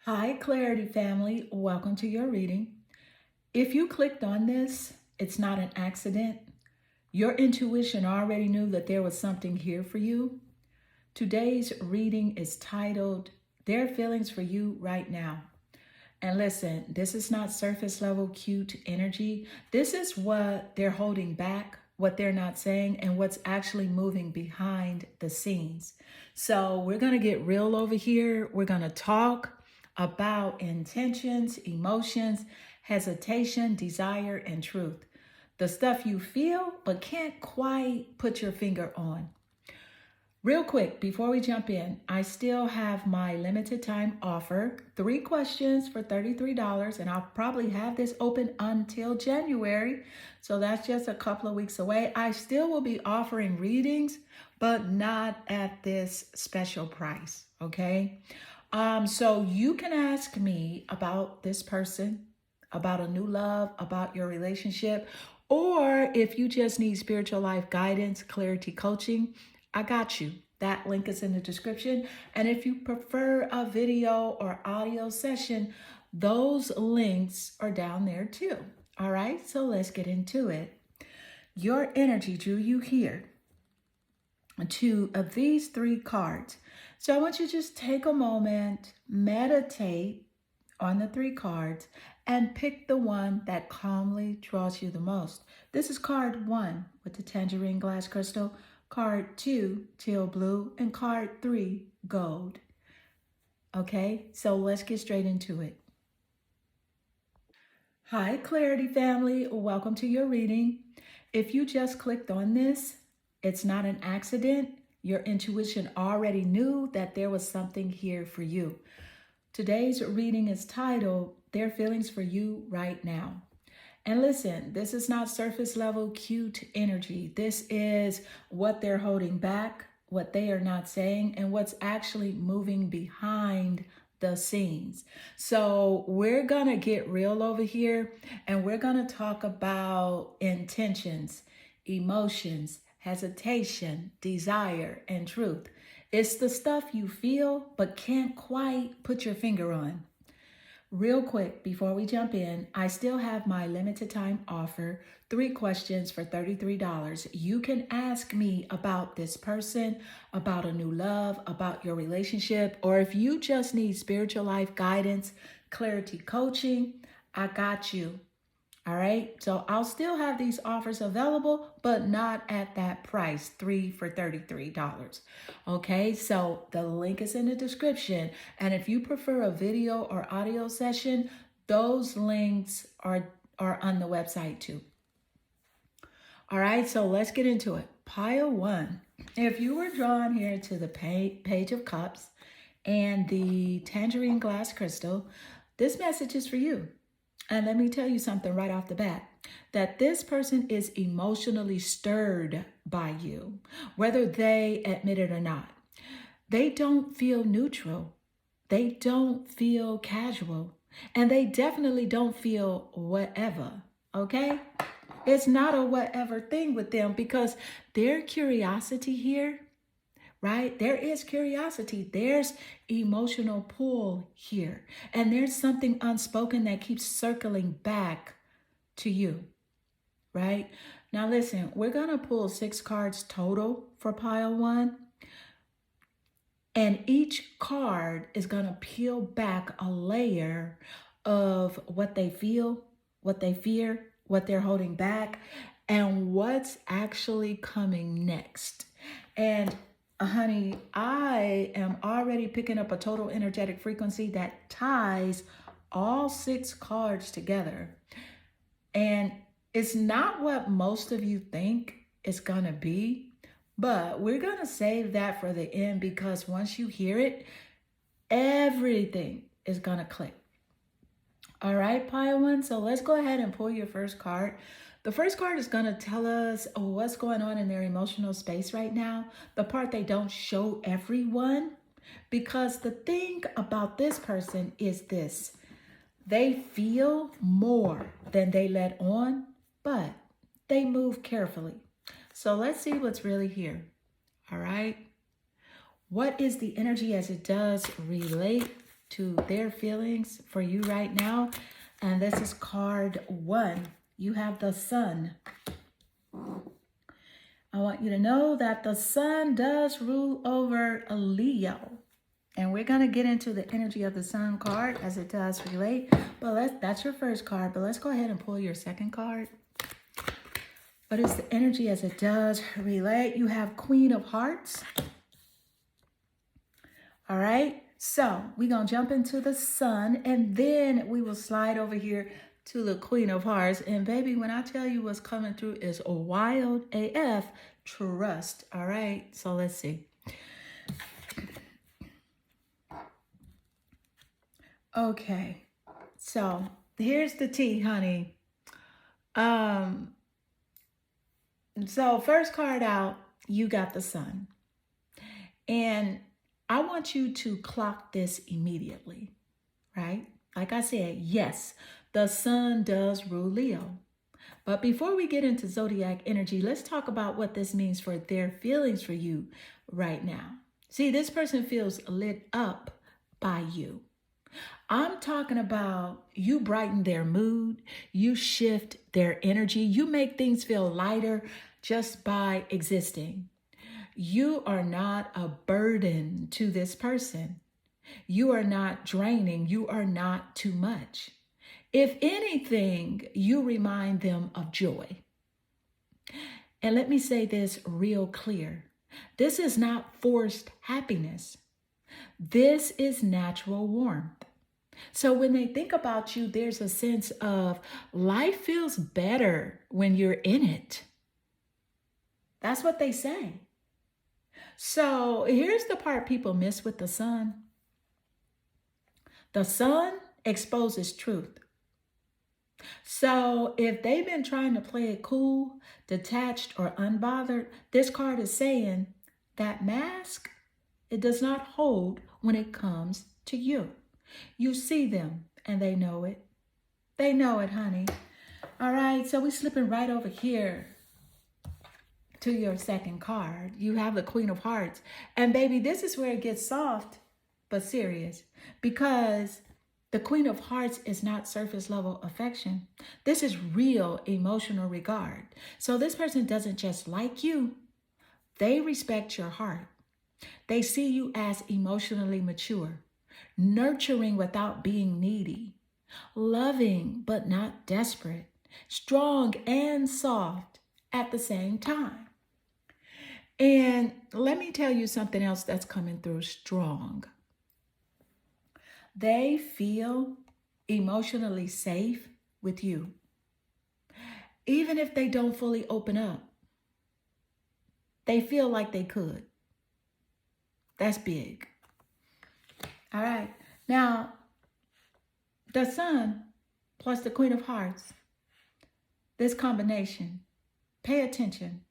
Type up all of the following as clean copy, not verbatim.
Hi, Clarity family. Welcome to your reading. If you clicked on this, it's not an accident. Your intuition already knew that there was something here for you. Today's reading is titled, Their Feelings for You Right Now. And listen, this is not surface level cute energy. This is what they're holding back, what they're not saying, and what's actually moving behind the scenes. So we're going to get real over here. We're going to talk about intentions, emotions, hesitation, desire, and truth. The stuff you feel but can't quite put your finger on. Real quick, before we jump in, I still have my limited time offer. 3 questions for $33, and I'll probably have this open until January. So that's just a couple of weeks away. I still will be offering readings, but not at this special price, okay? So you can ask me about this person, about a new love, about your relationship, or if you just need spiritual life guidance, clarity coaching, I got you. That link is in the description. And if you prefer a video or audio session, those links are down there too. All right, so let's get into it. Your energy drew you here to these 3 cards. So I want you to just take a moment, meditate on the 3 cards, and pick the one that calmly draws you the most. This is card 1 with the tangerine glass crystal, card 2, teal blue, and card 3, gold. Okay, so let's get straight into it. Hi, Clarity family. Welcome to your reading. If you just clicked on this, it's not an accident. Your intuition already knew that there was something here for you. Today's reading is titled, Their Feelings for You Right Now. And listen, this is not surface level cute energy. This is what they're holding back, what they are not saying, and what's actually moving behind the scenes. So we're going to get real over here, and we're going to talk about intentions, emotions, hesitation, desire, and truth. It's the stuff you feel but can't quite put your finger on. Real quick, before we jump in, I still have my limited time offer, 3 questions for $33. You can ask me about this person, about a new love, about your relationship, or if you just need spiritual life guidance, clarity coaching, I got you. All right, so I'll still have these offers available, but not at that price, 3 for $33. Okay, so the link is in the description. And if you prefer a video or audio session, those links are on the website too. All right, so let's get into it. Pile 1. If you were drawn here to the Page of Cups and the tangerine glass crystal, this message is for you. And let me tell you something right off the bat, that this person is emotionally stirred by you, whether they admit it or not. They don't feel neutral. They don't feel casual. And they definitely don't feel whatever, okay? It's not a whatever thing with them because their curiosity here, right? There is curiosity. There's emotional pull here. And there's something unspoken that keeps circling back to you, right? Now listen, we're going to pull 6 cards total for pile 1. And each card is going to peel back a layer of what they feel, what they fear, what they're holding back, and what's actually coming next. And honey, I am already picking up a total energetic frequency that ties all 6 cards together. And it's not what most of you think it's going to be, but we're going to save that for the end because once you hear it, everything is going to click. All right, pile 1. So let's go ahead and pull your first card. The first card is going to tell us what's going on in their emotional space right now, the part they don't show everyone, because the thing about this person is this. They feel more than they let on, but they move carefully. So let's see what's really here. All right. What is the energy as it does relate to their feelings for you right now. And this is card 1. You have the Sun. I want you to know that the Sun does rule over a Leo. And we're going to get into the energy of the Sun card as it does relate. But that's your first card. But let's go ahead and pull your second card. What is the energy as it does relate? You have Queen of Hearts. All right. So we're going to jump into the Sun. And then we will slide over here to the Queen of Hearts. And baby, when I tell you what's coming through is a wild AF, trust. All right. So let's see. Okay, so here's the tea, honey. So first card out, you got the Sun. And I want you to clock this immediately, right? Like I said, yes, the Sun does rule Leo. But before we get into zodiac energy, let's talk about what this means for their feelings for you right now. See, this person feels lit up by you. I'm talking about you brighten their mood, you shift their energy, you make things feel lighter just by existing. You are not a burden to this person. You are not draining. You are not too much. If anything, you remind them of joy. And let me say this real clear. This is not forced happiness. This is natural warmth. So when they think about you, there's a sense of life feels better when you're in it. That's what they say. So here's the part people miss with the Sun. The Sun exposes truth. So if they've been trying to play it cool, detached, or unbothered, this card is saying that mask, it does not hold when it comes to you. You see them and they know it. They know it, honey. All right, so we're slipping right over here to your second card. You have the Queen of Hearts. And baby, this is where it gets soft but serious, because the Queen of Hearts is not surface level affection. This is real emotional regard. So this person doesn't just like you. They respect your heart. They see you as emotionally mature, nurturing without being needy, loving but not desperate, strong and soft at the same time. And let me tell you something else that's coming through strong. They feel emotionally safe with you, even if they don't fully open up. They feel like they could. That's big. All right. Now, the Sun plus the Queen of Hearts, this combination, pay attention.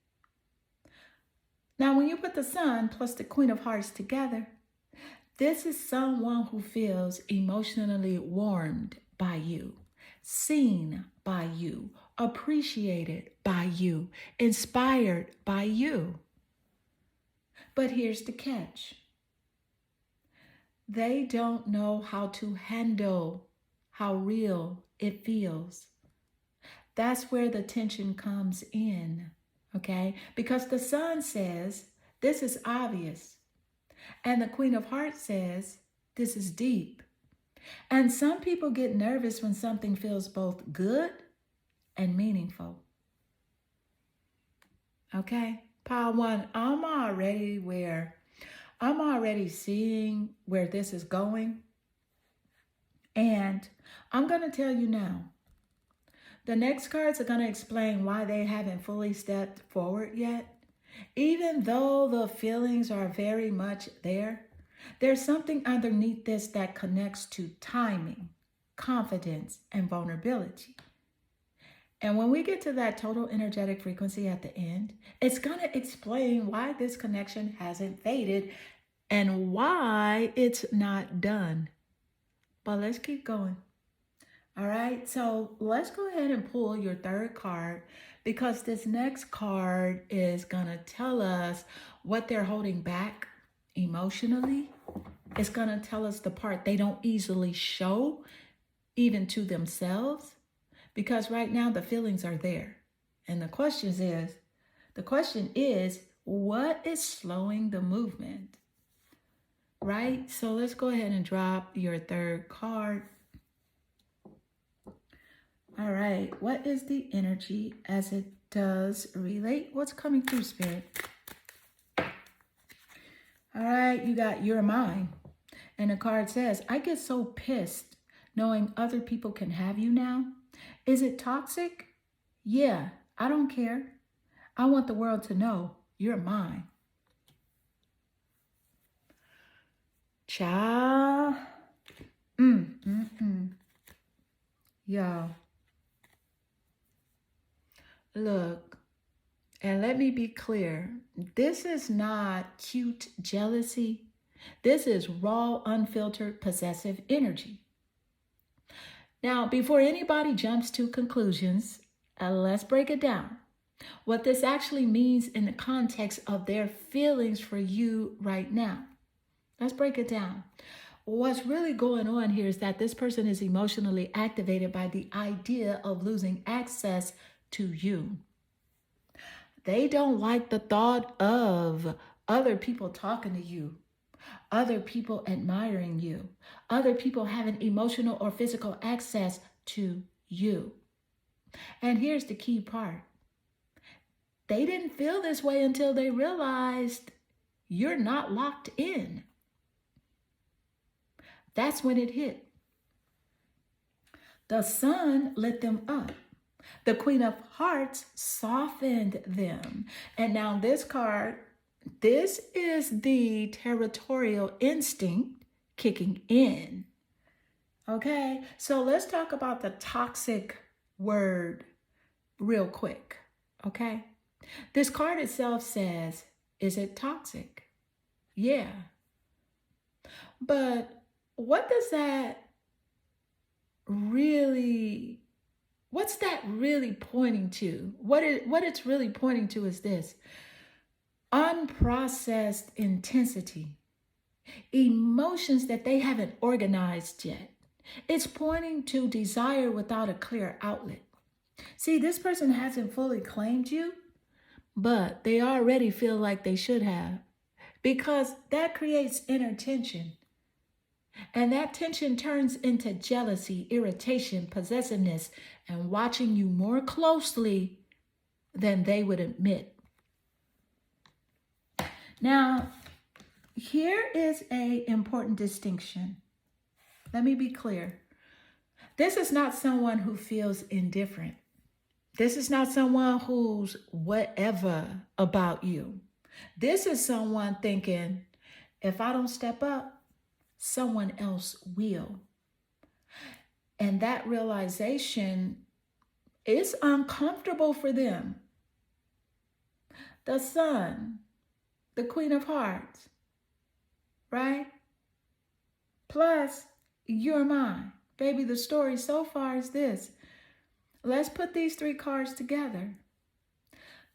Now, when you put the Sun plus the Queen of Hearts together, this is someone who feels emotionally warmed by you, seen by you, appreciated by you, inspired by you. But here's the catch. They don't know how to handle how real it feels. That's where the tension comes in, okay? Because the Sun says, this is obvious. And the Queen of Hearts says, this is deep. And some people get nervous when something feels both good and meaningful. Okay? Pile 1, I'm already seeing where this is going. And I'm going to tell you now, the next cards are going to explain why they haven't fully stepped forward yet. Even though the feelings are very much there, there's something underneath this that connects to timing, confidence, and vulnerability. And when we get to that total energetic frequency at the end, it's going to explain why this connection hasn't faded and why it's not done. But let's keep going. All right, so let's go ahead and pull your third card, because this next card is going to tell us what they're holding back emotionally It's going to tell us the part they don't easily show, even to themselves, because right now the feelings are there. And the question is, what is slowing the movement? Right? So let's go ahead and drop your third card. All right. What is the energy as it does relate? What's coming through, Spirit? All right. You got your mind. And the card says, I get so pissed knowing other people can have you now. Is it toxic? Yeah, I don't care. I want the world to know you're mine. Child. Y'all. Look, and let me be clear. This is not cute jealousy. This is raw, unfiltered, possessive energy. Now, before anybody jumps to conclusions, let's break it down. What this actually means in the context of their feelings for you right now. Let's break it down. What's really going on here is that this person is emotionally activated by the idea of losing access to you. They don't like the thought of other people talking to you, other people admiring you, other people having emotional or physical access to you. And here's the key part. They didn't feel this way until they realized you're not locked in. That's when it hit. The sun lit them up. The Queen of Hearts softened them. And now this card, this is the territorial instinct kicking in. Okay, so let's talk about the toxic word real quick. Okay, this card itself says, is it toxic? Yeah. But what does that really, what's that really pointing to? What it's really pointing to is this: unprocessed intensity, emotions that they haven't organized yet. It's pointing to desire without a clear outlet. See, this person hasn't fully claimed you, but they already feel like they should have, because that creates inner tension. And that tension turns into jealousy, irritation, possessiveness, and watching you more closely than they would admit. Now, here is an important distinction. Let me be clear. This is not someone who feels indifferent. This is not someone who's whatever about you. This is someone thinking, if I don't step up, someone else will. And that realization is uncomfortable for them. The sun, the Queen of Hearts, right? Plus, you're mine. Baby, the story so far is this. Let's put these three cards together.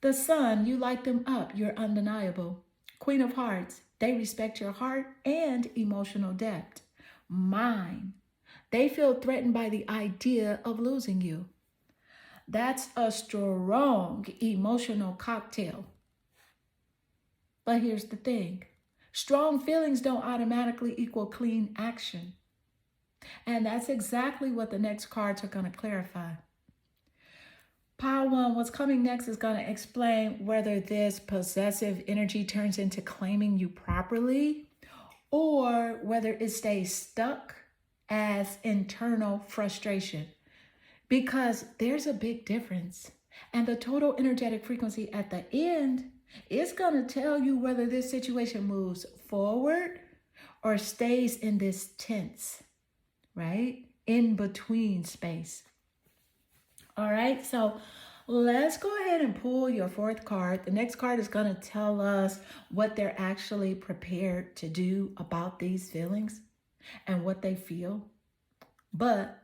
The sun, you light them up. You're undeniable. Queen of Hearts, they respect your heart and emotional depth. Mine, they feel threatened by the idea of losing you. That's a strong emotional cocktail. But here's the thing. Strong feelings don't automatically equal clean action. And that's exactly what the next cards are going to clarify. Pile 1, what's coming next is going to explain whether this possessive energy turns into claiming you properly, or whether it stays stuck as internal frustration. Because there's a big difference. And the total energetic frequency at the end is going to tell you whether this situation moves forward or stays in this tense, right? In between space. All right, so let's go ahead and pull your fourth card. The next card is going to tell us what they're actually prepared to do about these feelings and what they feel, but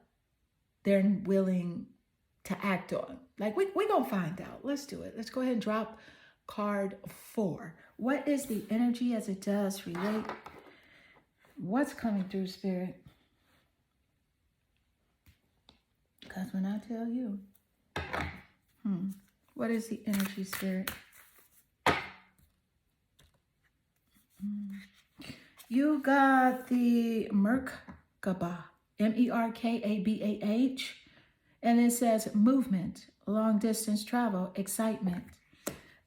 they're willing to act on. Like, we're going to find out. Let's do it. Let's go ahead and drop card 4. What is the energy as it does relate? What's coming through, Spirit? Because when I tell you, what is the energy, Spirit? You got the Merkaba, Merkabah, and it says movement, long distance travel, excitement.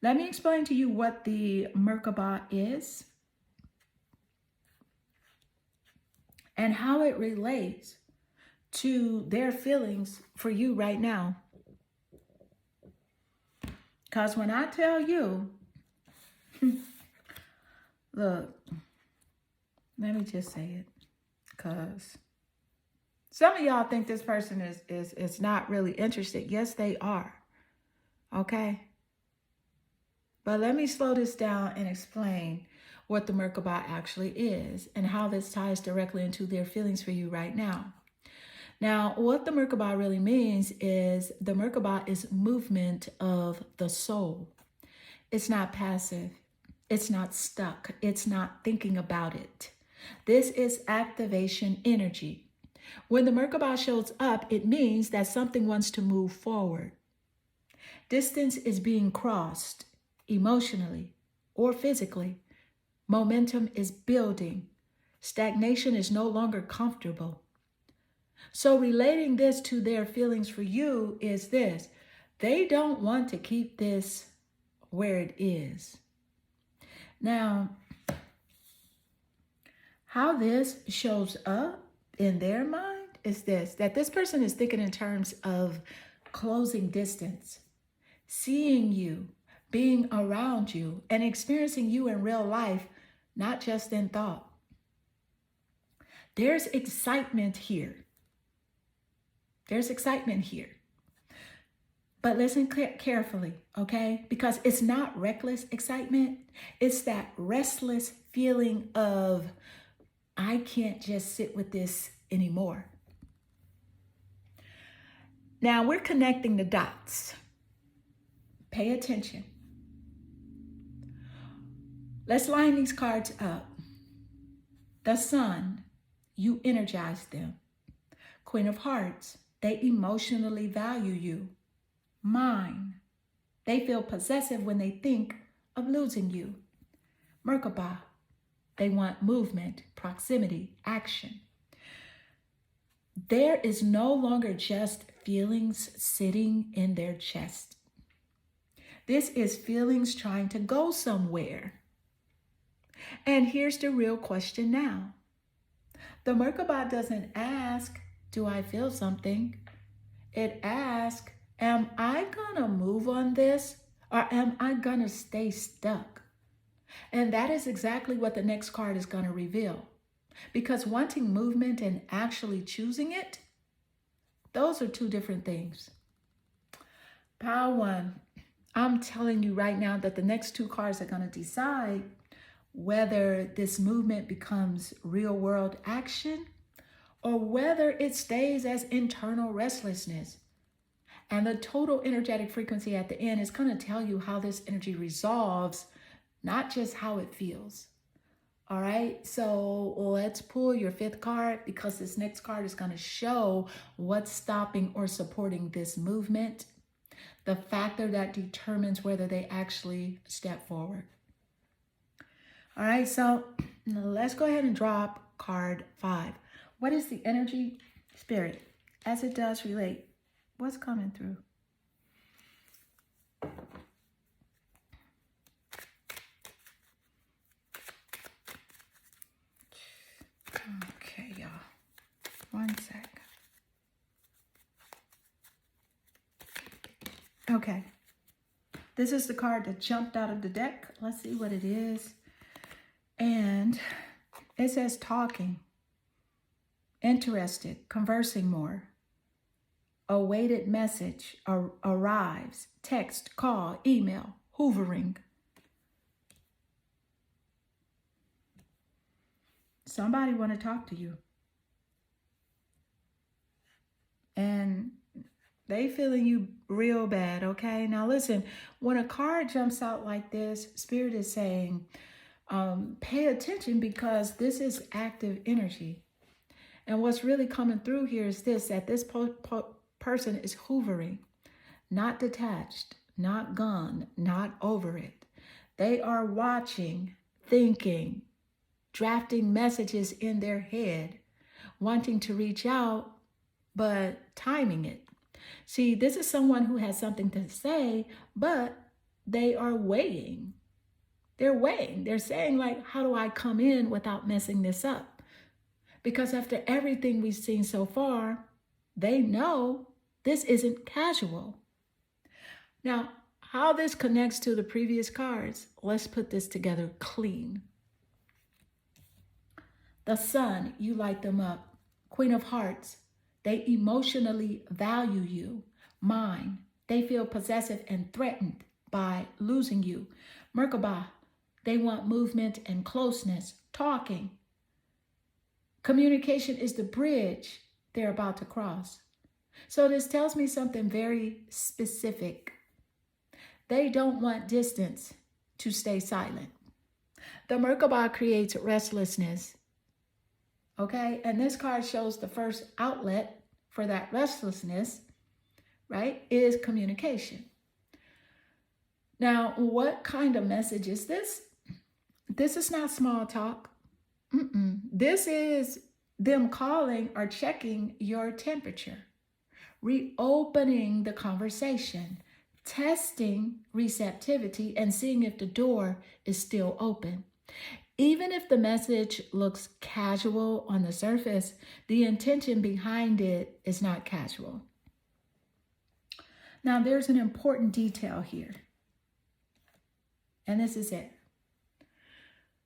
Let me explain to you what the Merkaba is and how it relates to their feelings for you right now. Because when I tell you, look, let me just say it, because some of y'all think this person is not really interested. Yes, they are. Okay? But let me slow this down and explain what the Merkaba actually is and how this ties directly into their feelings for you right now. Now, what the Merkaba really means is the Merkaba is movement of the soul. It's not passive. It's not stuck. It's not thinking about it. This is activation energy. When the Merkaba shows up, it means that something wants to move forward. Distance is being crossed emotionally or physically. Momentum is building. Stagnation is no longer comfortable. So relating this to their feelings for you is this. They don't want to keep this where it is. Now, how this shows up in their mind is this, that this person is thinking in terms of closing distance, seeing you, being around you, and experiencing you in real life, not just in thought. There's excitement here. There's excitement here. But listen carefully, okay? Because it's not reckless excitement. It's that restless feeling of, I can't just sit with this anymore. Now we're connecting the dots. Pay attention. Let's line these cards up. The Sun, you energize them. Queen of Hearts, they emotionally value you. Mine, they feel possessive when they think of losing you. Merkaba, they want movement, proximity, action. There is no longer just feelings sitting in their chest. This is feelings trying to go somewhere. And here's the real question now. The Merkaba doesn't ask, do I feel something? It asks, am I gonna move on this or am I gonna stay stuck? And that is exactly what the next card is gonna reveal. Because wanting movement and actually choosing it, those are two different things. Power one, I'm telling you right now that the next two cards are gonna decide whether this movement becomes real world action or whether it stays as internal restlessness. And the total energetic frequency at the end is going to tell you how this energy resolves, not just how it feels. All right, so let's pull your fifth card because this next card is going to show what's stopping or supporting this movement, the factor that determines whether they actually step forward. All right, so let's go ahead and drop card 5. What is the energy, Spirit, as it does relate? What's coming through? Okay, y'all. One sec. Okay. This is the card that jumped out of the deck. Let's see what it is. And it says talking, interested, conversing more. Awaited message arrives, text, call, email, hoovering. Somebody want to talk to you. And they feeling you real bad, okay? Now listen, when a card jumps out like this, Spirit is saying, Pay attention because this is active energy. And what's really coming through here is this, that this person is hoovering, not detached, not gone, not over it. They are watching, thinking, drafting messages in their head, wanting to reach out, but timing it. See, this is someone who has something to say, but they are weighing. They're weighing. They're saying, like, how do I come in without messing this up? Because after everything we've seen so far, they know this isn't casual. Now, how this connects to the previous cards, let's put this together clean. The Sun, you light them up. Queen of Hearts, they emotionally value you. Mine, they feel possessive and threatened by losing you. Merkaba, they want movement and closeness, talking. Communication is the bridge they're about to cross. So this tells me something very specific. They don't want distance to stay silent. The Merkaba creates restlessness. Okay, and this card shows the first outlet for that restlessness, right, is communication. Now, what kind of message is this? This is not small talk. This is them calling or checking your temperature, reopening the conversation, testing receptivity, and seeing if the door is still open. Even if the message looks casual on the surface, the intention behind it is not casual. Now, there's an important detail here, and this is it.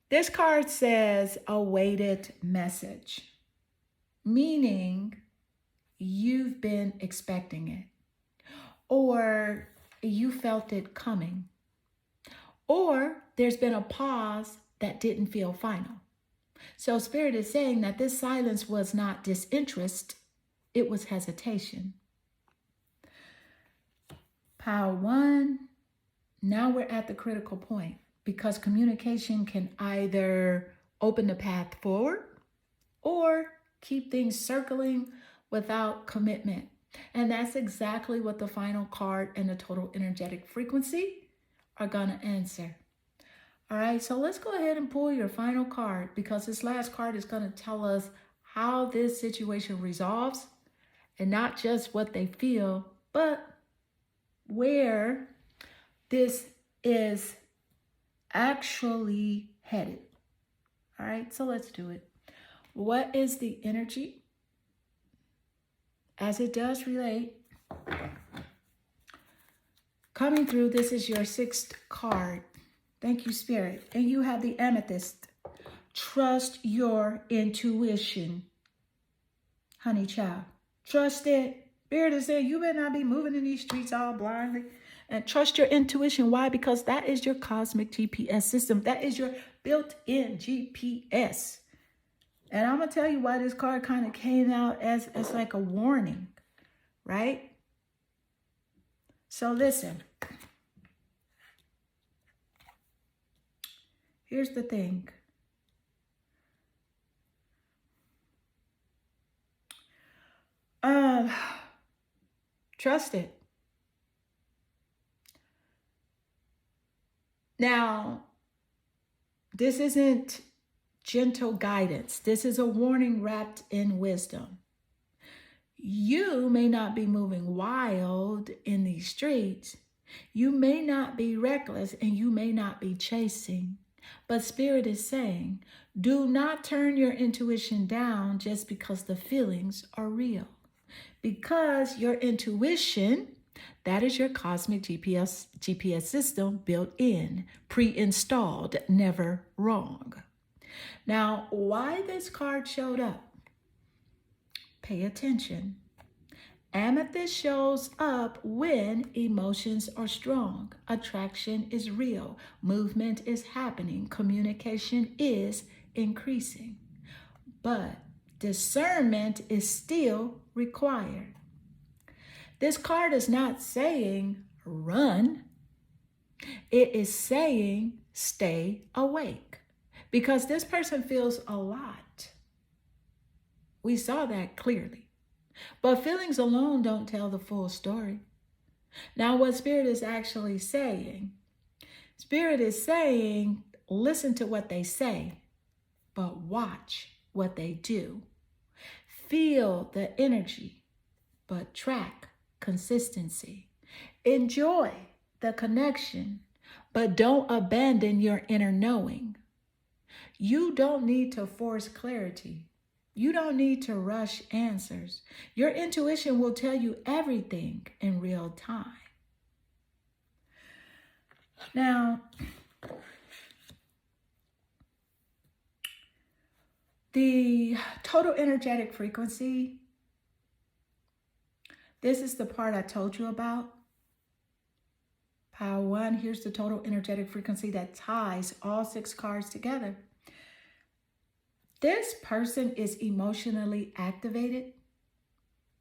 This card says awaited message, meaning you've been expecting it, or you felt it coming, or there's been a pause that didn't feel final. So Spirit is saying that this silence was not disinterest, it was hesitation. Pile 1, now we're at the critical point, because communication can either open the path forward or keep things circling without commitment. And that's exactly what the final card and the total energetic frequency are going to answer. All right, so let's go ahead and pull your final card, because this last card is going to tell us how this situation resolves, and not just what they feel, but where this is actually headed. All right, so let's do it. What is the energy as it does relate? Coming through, this is your 6th card. Thank you, Spirit. And you have the Amethyst. Trust your intuition. Honey child, trust it. Spirit is saying you better not be moving in these streets all blindly. And trust your intuition. Why? Because that is your cosmic GPS system. That is your built-in GPS. And I'm going to tell you why this card kind of came out as like a warning, right? So listen. Here's the thing. Trust it. Now, this isn't gentle guidance. This is a warning wrapped in wisdom. You may not be moving wild in these streets. You may not be reckless, and you may not be chasing. But Spirit is saying, do not turn your intuition down just because the feelings are real. Because your intuition, that is your cosmic GPS system, built in, pre-installed, never wrong. Now, why this card showed up? Pay attention. Amethyst shows up when emotions are strong. Attraction is real. Movement is happening. Communication is increasing. But discernment is still required. This card is not saying run. It is saying stay awake. because this person feels a lot. We saw that clearly. But feelings alone don't tell the full story. Now, what Spirit is actually saying, Spirit is saying, listen to what they say, but watch what they do. Feel the energy, but track consistency. Enjoy the connection, but don't abandon your inner knowing. You don't need to force clarity. You don't need to rush answers. Your intuition will tell you everything in real time. Now, the total energetic frequency, this is the part I told you about. Pile 1, here's the total energetic frequency that ties all 6 cards together. This person is emotionally activated,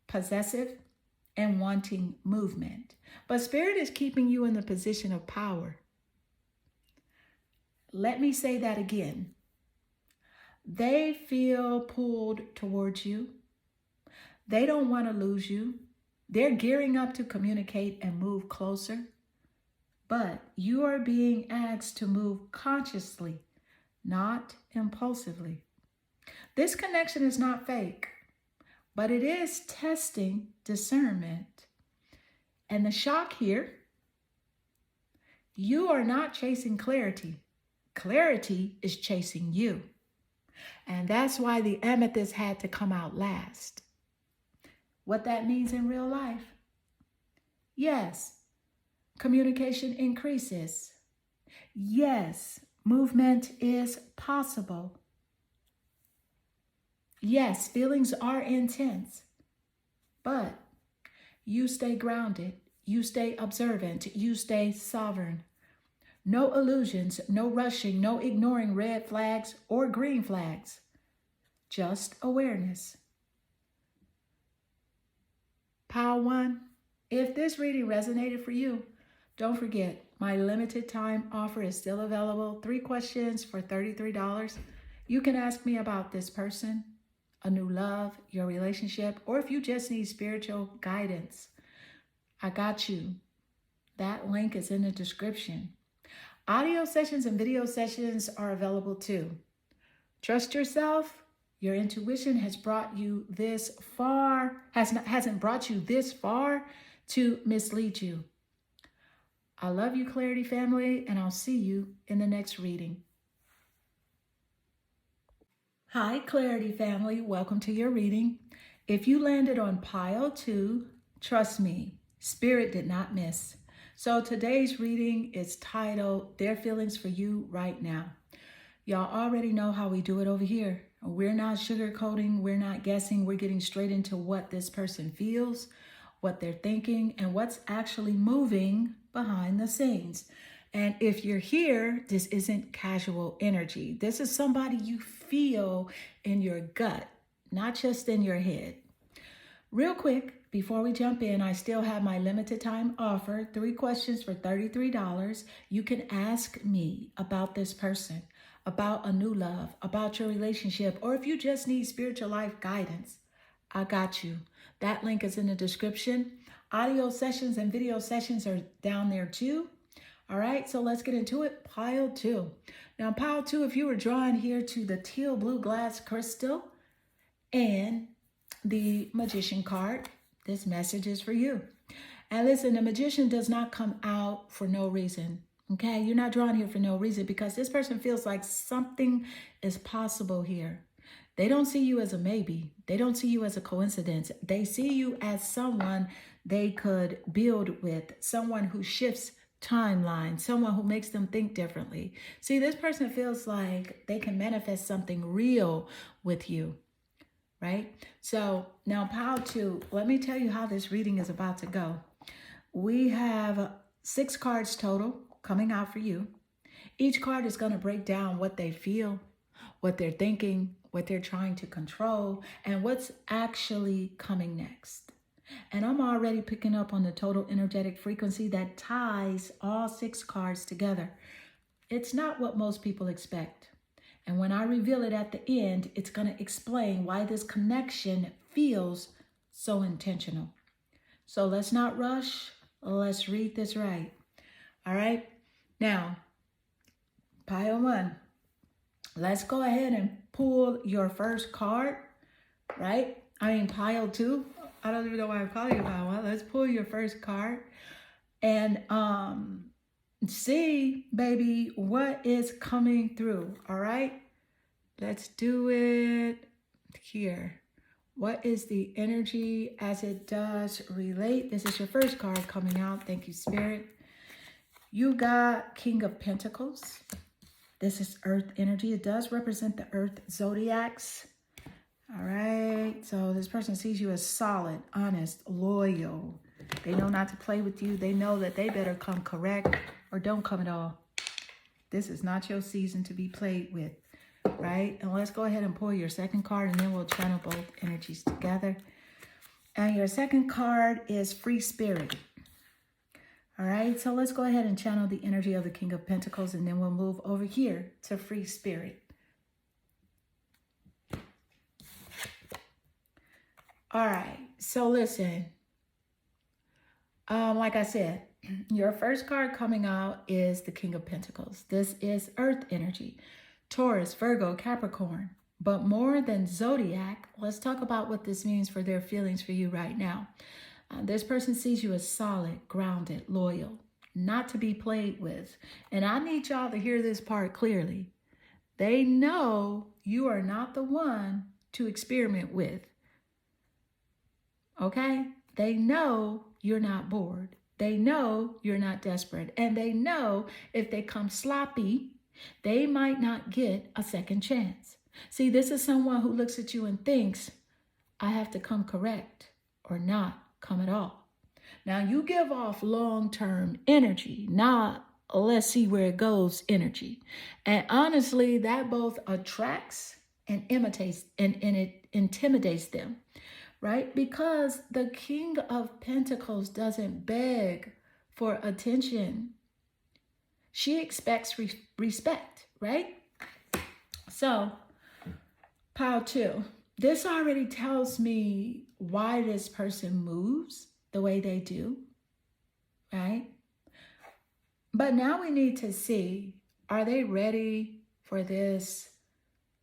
possessive, and wanting movement. But Spirit is keeping you in the position of power. Let me say that again. They feel pulled towards you. They don't want to lose you. They're gearing up to communicate and move closer. But you are being asked to move consciously, not impulsively. This connection is not fake, but it is testing discernment. And the shock here, you are not chasing clarity. Clarity is chasing you. And that's why the amethyst had to come out last. What that means in real life? Yes, communication increases. Yes, movement is possible. Yes, feelings are intense, but you stay grounded, you stay observant, you stay sovereign. No illusions, no rushing, no ignoring red flags or green flags, just awareness. Pile 1, if this reading resonated for you, don't forget, my limited time offer is still available. 3 questions for $33. You can ask me about this person, a new love, your relationship, or if you just need spiritual guidance, I got you. That link is in the description. Audio sessions and video sessions are available too. Trust yourself. Your intuition has brought you this far, hasn't brought you this far to mislead you. I love you, Clarity family, and I'll see you in the next reading. Hi, Clarity family. Welcome to your reading. If you landed on pile 2, trust me, Spirit did not miss. So today's reading is titled, Their Feelings for You Right Now. Y'all already know how we do it over here. We're not sugarcoating, we're not guessing, we're getting straight into what this person feels, what they're thinking, and what's actually moving behind the scenes. And if you're here, this isn't casual energy. This is somebody you feel in your gut, not just in your head. Real quick, before we jump in, I still have my limited time offer, 3 questions for $33. You can ask me about this person, about a new love, about your relationship, or if you just need spiritual life guidance, I got you. That link is in the description. Audio sessions and video sessions are down there too. All right, so let's get into it. Pile 2. Now, pile 2, if you were drawn here to the teal blue glass crystal and the Magician card, this message is for you. And listen, the Magician does not come out for no reason. Okay, you're not drawn here for no reason because this person feels like something is possible here. They don't see you as a maybe. They don't see you as a coincidence. They see you as someone they could build with, someone who shifts timeline, someone who makes them think differently. See, this person feels like they can manifest something real with you, right? So now pile 2, let me tell you how this reading is about to go. We have 6 cards total coming out for you. Each card is going to break down what they feel, what they're thinking, what they're trying to control, and what's actually coming next. And I'm already picking up on the total energetic frequency that ties all 6 cards together. It's not what most people expect. And when I reveal it at the end, it's going to explain why this connection feels so intentional. So let's not rush. Let's read this right. All right. Now, pile one. Let's go ahead and pull your first card, right? I mean, pile two. I don't even know why I'm calling you pile one. Let's pull your first card and see, baby, what is coming through. All right. Let's do it here. What is the energy as it does relate? This is your first card coming out. Thank you, Spirit. You got King of Pentacles. This is Earth energy. It does represent the Earth zodiacs. All right. So this person sees you as solid, honest, loyal. They know not to play with you. They know that they better come correct or don't come at all. This is not your season to be played with. Right? And let's go ahead and pull your second card, and then we'll channel both energies together. And your second card is Free Spirit. All right, so let's go ahead and channel the energy of the King of Pentacles, and then we'll move over here to Free Spirit. All right, so listen. Like I said, your first card coming out is the King of Pentacles. This is Earth energy. Taurus, Virgo, Capricorn. But more than zodiac, let's talk about what this means for their feelings for you right now. This person sees you as solid, grounded, loyal, not to be played with. And I need y'all to hear this part clearly. They know you are not the one to experiment with. Okay? They know you're not bored. They know you're not desperate. And they know if they come sloppy, they might not get a second chance. See, this is someone who looks at you and thinks, I have to come correct or not come at all. Now, you give off long-term energy, not let's see where it goes energy. And honestly, that both attracts and imitates and it intimidates them, right? Because the King of Pentacles doesn't beg for attention. She expects respect, right? So, pile two. This already tells me why this person moves the way they do, right? But now we need to see, are they ready for this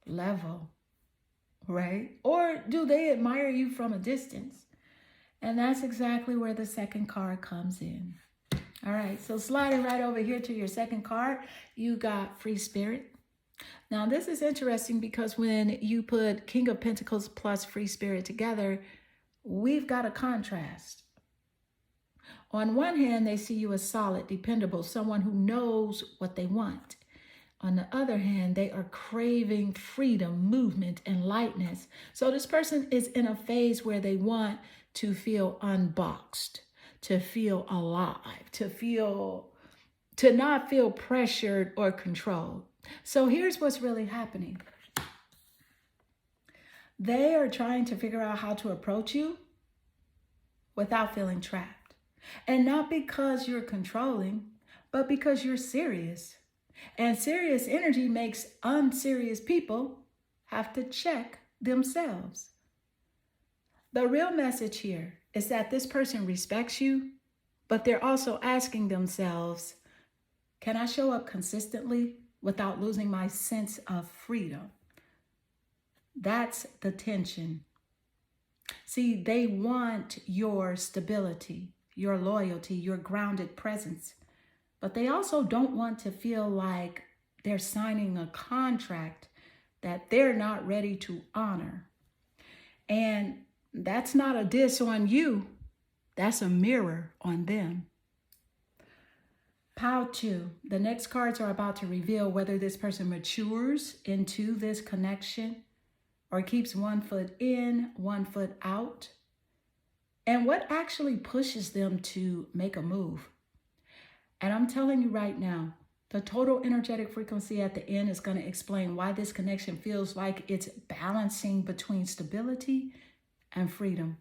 level, right? Or do they admire you from a distance? And that's exactly where the second card comes in. All right, so sliding right over here to your second card, you got Free Spirit. Now, this is interesting because when you put King of Pentacles plus Free Spirit together, we've got a contrast. On one hand, they see you as solid, dependable, someone who knows what they want. On the other hand, they are craving freedom, movement, and lightness. So this person is in a phase where they want to feel unboxed, to feel alive, to not feel pressured or controlled. So here's what's really happening. They are trying to figure out how to approach you without feeling trapped. And not because you're controlling, but because you're serious. And serious energy makes unserious people have to check themselves. The real message here is that this person respects you, but they're also asking themselves, can I show up consistently without losing my sense of freedom? That's the tension. See, they want your stability, your loyalty, your grounded presence, but they also don't want to feel like they're signing a contract that they're not ready to honor. And that's not a diss on you. That's a mirror on them. Pile two. The next cards are about to reveal whether this person matures into this connection or keeps one foot in, one foot out, and what actually pushes them to make a move. And I'm telling you right now, the total energetic frequency at the end is going to explain why this connection feels like it's balancing between stability and freedom.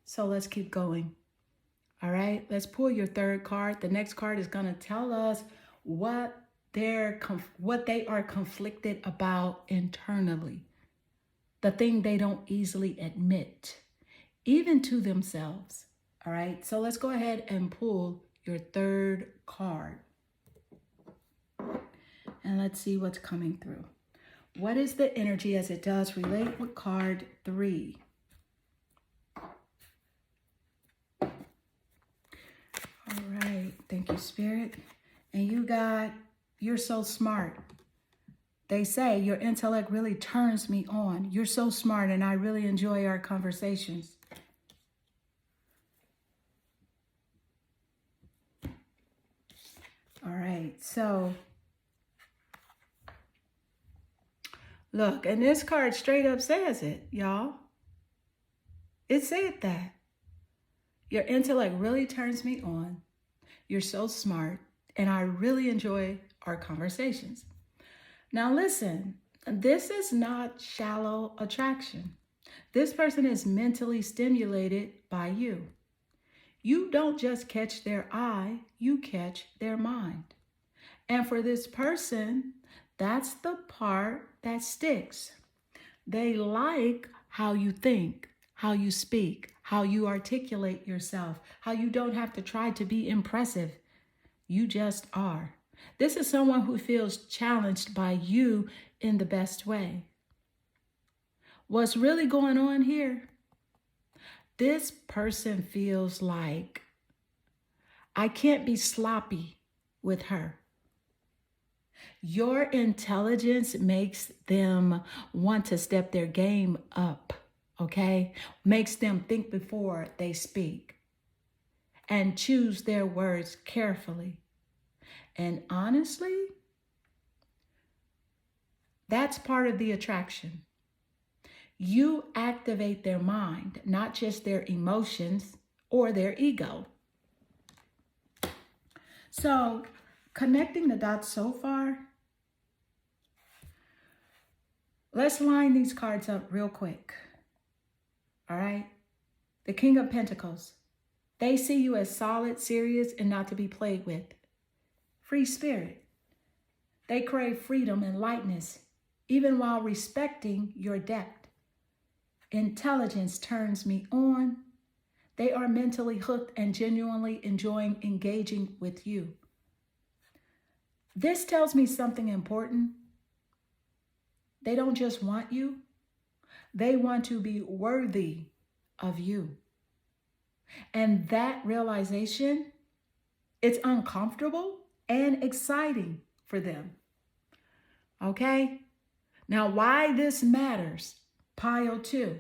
So let's keep going. All right, let's pull your third card. The next card is going to tell us what what they are conflicted about internally, the thing they don't easily admit, even to themselves. All right, so let's go ahead and pull your third card. And let's see what's coming through. What is the energy as it does relate with card 3? All right, thank you, Spirit. And you got, you're so smart. They say your intellect really turns me on. You're so smart and I really enjoy our conversations. All right, so look, and this card straight up says it, y'all. It said that. Your intellect really turns me on. You're so smart and I really enjoy our conversations. Now listen, this is not shallow attraction. This person is mentally stimulated by you. You don't just catch their eye, you catch their mind. And for this person, that's the part that sticks. They like how you think, how you speak, how you articulate yourself, how you don't have to try to be impressive. You just are. This is someone who feels challenged by you in the best way. What's really going on here? This person feels like I can't be sloppy with her. Your intelligence makes them want to step their game up, okay? Makes them think before they speak and choose their words carefully. And honestly, that's part of the attraction. You activate their mind, not just their emotions or their ego. So, connecting the dots so far, let's line these cards up real quick. All right? The King of Pentacles. They see you as solid, serious, and not to be played with. Free spirit. They crave freedom and lightness, even while respecting your depth. Intelligence turns me on. They are mentally hooked and genuinely enjoying engaging with you. This tells me something important. They don't just want you. They want to be worthy of you. And that realization, it's uncomfortable and exciting for them. Okay? Now, why this matters, pile 2.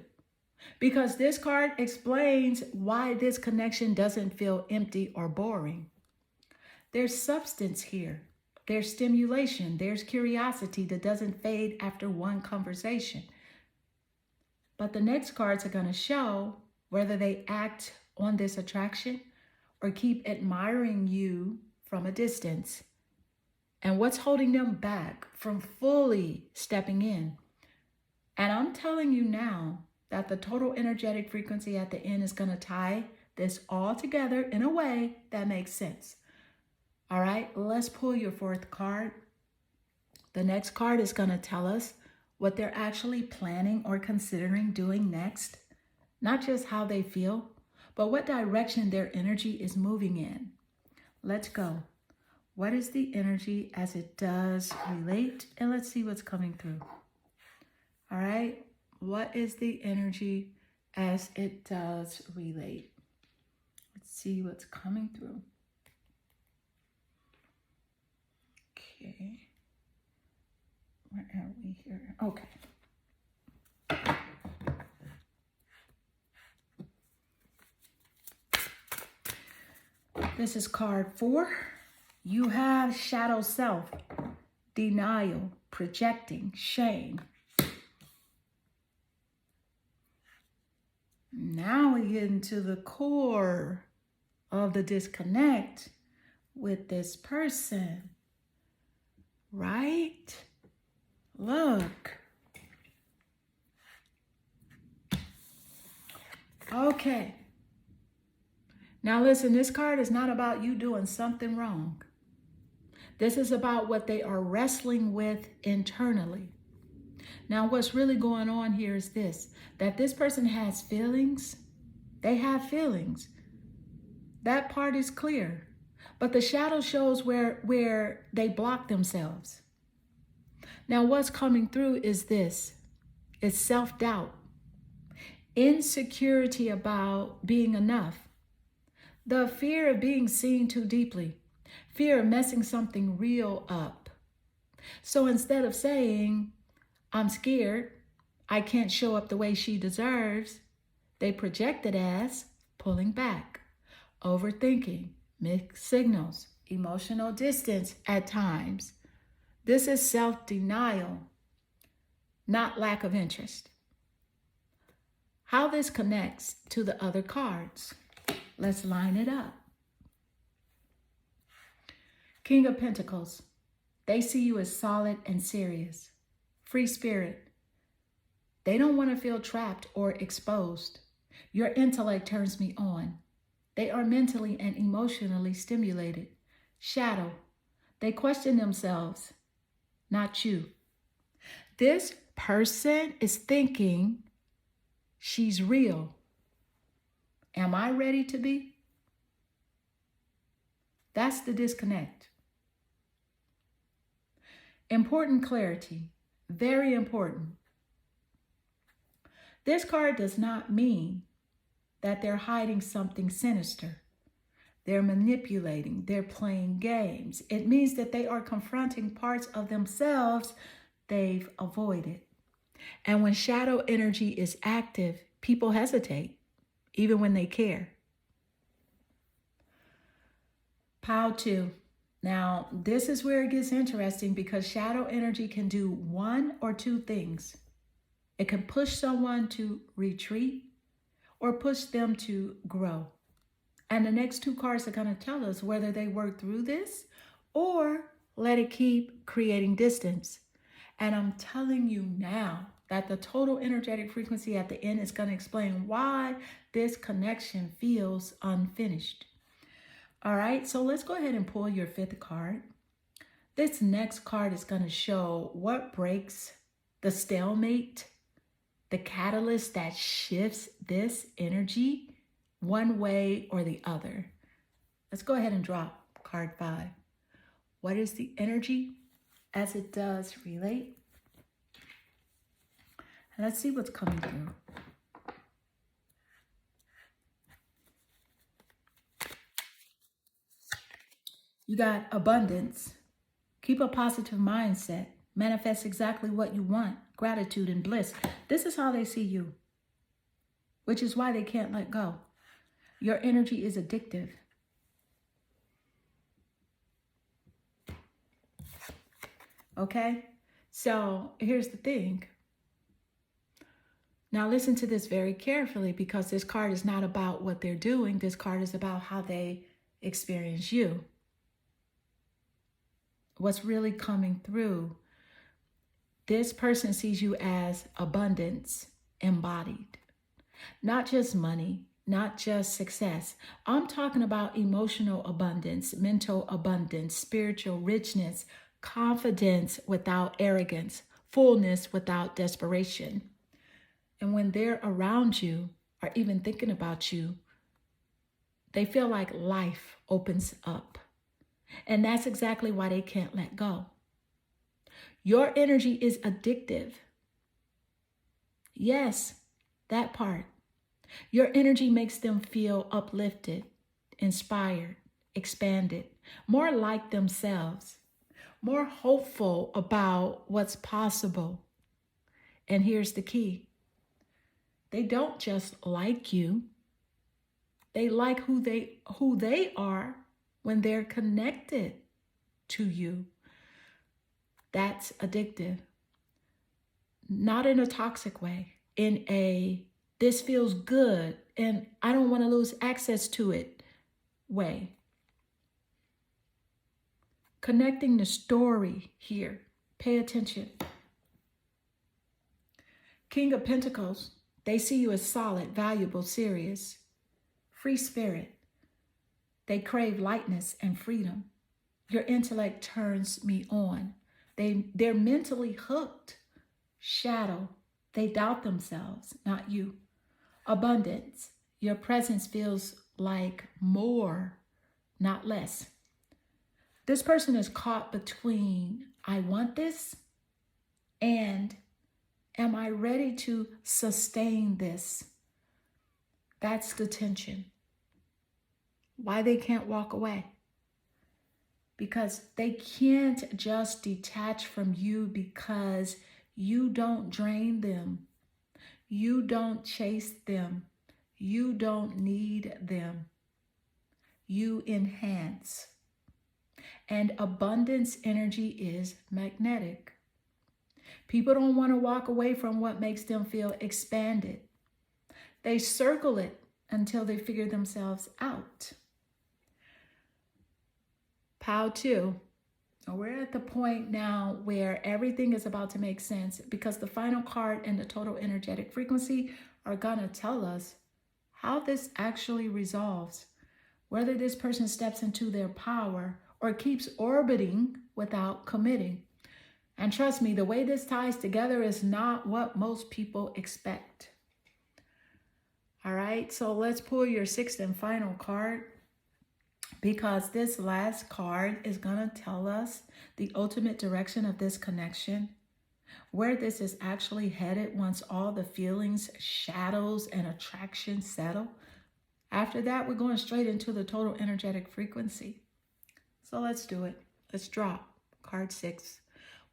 Because this card explains why this connection doesn't feel empty or boring. There's substance here. There's stimulation. There's curiosity that doesn't fade after one conversation. But the next cards are going to show whether they act on this attraction or keep admiring you from a distance. And what's holding them back from fully stepping in. And I'm telling you now that the total energetic frequency at the end is going to tie this all together in a way that makes sense. All right, let's pull your 4th card. The next card is going to tell us what they're actually planning or considering doing next. Not just how they feel, but what direction their energy is moving in. Let's go. What is the energy as it does relate? And let's see what's coming through. All right. What is the energy as it does relate? Let's see what's coming through. Okay. Where are we here? Okay. This is card 4. You have shadow self, denial, projecting, shame. Now we get into the core of the disconnect with this person, right? Look. Okay. Now listen, this card is not about you doing something wrong. This is about what they are wrestling with internally. Now, what's really going on here is this, that this person has feelings. They have feelings. That part is clear. But the shadow shows where they block themselves. Now, what's coming through is this. It's self-doubt, insecurity about being enough, the fear of being seen too deeply, fear of messing something real up. So instead of saying, I'm scared, I can't show up the way she deserves, they project it as pulling back, overthinking, mixed signals, emotional distance at times. This is self-denial, not lack of interest. How this connects to the other cards. Let's line it up. King of Pentacles. They see you as solid and serious. Free spirit. They don't want to feel trapped or exposed. Your intellect turns me on. They are mentally and emotionally stimulated. Shadow. They question themselves, not you. This person is thinking she's real. Am I ready to be? That's the disconnect. Important clarity. Very important. This card does not mean that they're hiding something sinister. They're manipulating. They're playing games. It means that they are confronting parts of themselves they've avoided. And when shadow energy is active, people hesitate, even when they care. Pile 2. Now, this is where it gets interesting because shadow energy can do one or two things. It can push someone to retreat or push them to grow. And the next two cards are going to tell us whether they work through this or let it keep creating distance. And I'm telling you now that the total energetic frequency at the end is going to explain why this connection feels unfinished. All right, so let's go ahead and pull your 5th card. This next card is going to show what breaks the stalemate, the catalyst that shifts this energy one way or the other. Let's go ahead and drop card 5. What is the energy as it does relate? And let's see what's coming through. You got abundance. Keep a positive mindset. Manifest exactly what you want. Gratitude and bliss. This is how they see you, which is why they can't let go. Your energy is addictive. Okay? So here's the thing. Now listen to this very carefully because this card is not about what they're doing. This card is about how they experience you. What's really coming through. This person sees you as abundance embodied. Not just money, not just success. I'm talking about emotional abundance, mental abundance, spiritual richness, confidence without arrogance, fullness without desperation. And when they're around you or even thinking about you, they feel like life opens up. And that's exactly why they can't let go. Your energy is addictive. Yes, that part. Your energy makes them feel uplifted, inspired, expanded, more like themselves, more hopeful about what's possible. And here's the key. They don't just like you. They like who they are when they're connected to you. That's addictive. Not in a toxic way, in a this feels good and I don't want to lose access to it way. Connecting the story here. Pay attention. King of Pentacles, they see you as solid, valuable, serious, free spirit. They crave lightness and freedom. Your intellect turns me on. They're mentally hooked. Shadow. They doubt themselves, not you. Abundance. Your presence feels like more, not less. This person is caught between I want this and am I ready to sustain this? That's the tension. Why they can't walk away? Because they can't just detach from you because you don't drain them. You don't chase them. You don't need them. You enhance. And abundance energy is magnetic. People don't want to walk away from what makes them feel expanded. They circle it until they figure themselves out. Pile 2. We're at the point now where everything is about to make sense because the final card and the total energetic frequency are going to tell us how this actually resolves, whether this person steps into their power or keeps orbiting without committing. And trust me, the way this ties together is not what most people expect. All right, so let's pull your 6th and final card, because this last card is going to tell us the ultimate direction of this connection, where this is actually headed once all the feelings, shadows, and attraction settle. After that, we're going straight into the total energetic frequency. So let's do it. Let's drop card 6.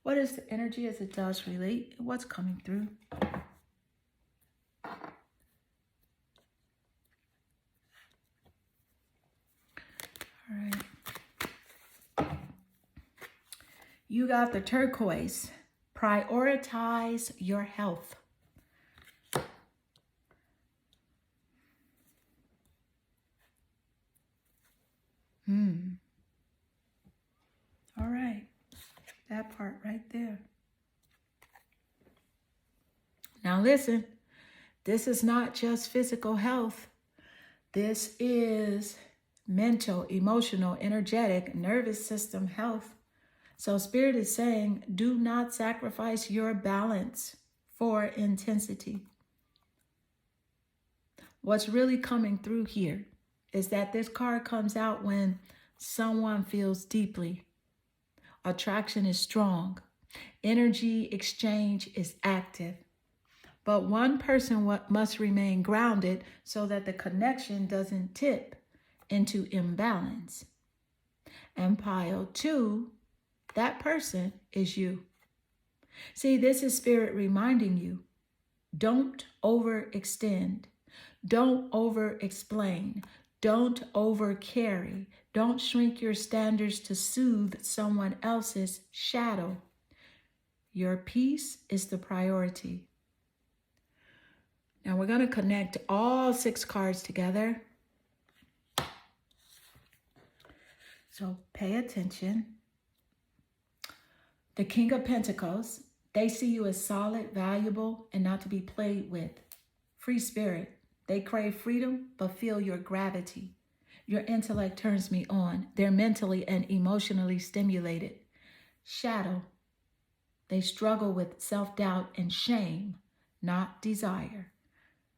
What is the energy as it does relate? What's coming through? All right. You got the turquoise. Prioritize your health. All right. That part right there. Now listen, this is not just physical health. This is mental, emotional, energetic, nervous system health. So Spirit is saying, do not sacrifice your balance for intensity. What's really coming through here is that this card comes out when someone feels deeply. Attraction is strong. Energy exchange is active. But one person must remain grounded so that the connection doesn't tip into imbalance. And pile 2, that person is you. See, this is Spirit reminding you, don't overextend. Don't over-explain. Don't over-carry. Don't shrink your standards to soothe someone else's shadow. Your peace is the priority. Now we're going to connect all 6 cards together. So pay attention. The King of Pentacles, they see you as solid, valuable, and not to be played with. Free spirit. They crave freedom, but feel your gravity. Your intellect turns me on. They're mentally and emotionally stimulated. Shadow. They struggle with self-doubt and shame, not desire.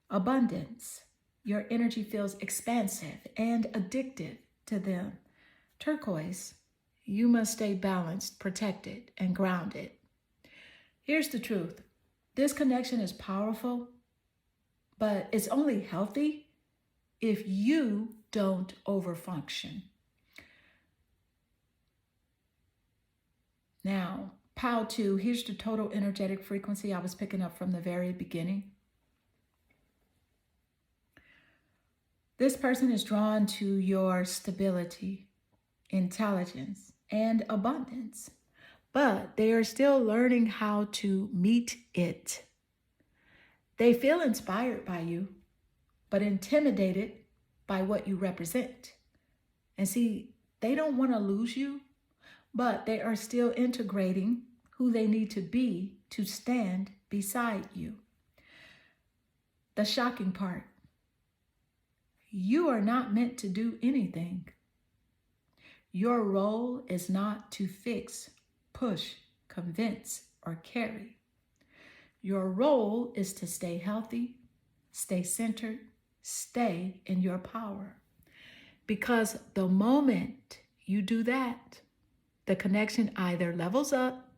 Abundance. Your energy feels expansive and addictive to them. Turquoise. You must stay balanced, protected, and grounded. Here's the truth. This connection is powerful, but it's only healthy if you don't overfunction. Now, pile 2, here's the total energetic frequency I was picking up from the very beginning. This person is drawn to your stability, intelligence, and abundance, but they are still learning how to meet it. They feel inspired by you, but intimidated by what you represent. And see, they don't want to lose you, but they are still integrating who they need to be to stand beside you. The shocking part, you are not meant to do anything. Your role is not to fix, push, convince, or carry. Your role is to stay healthy, stay centered, stay in your power. Because the moment you do that, the connection either levels up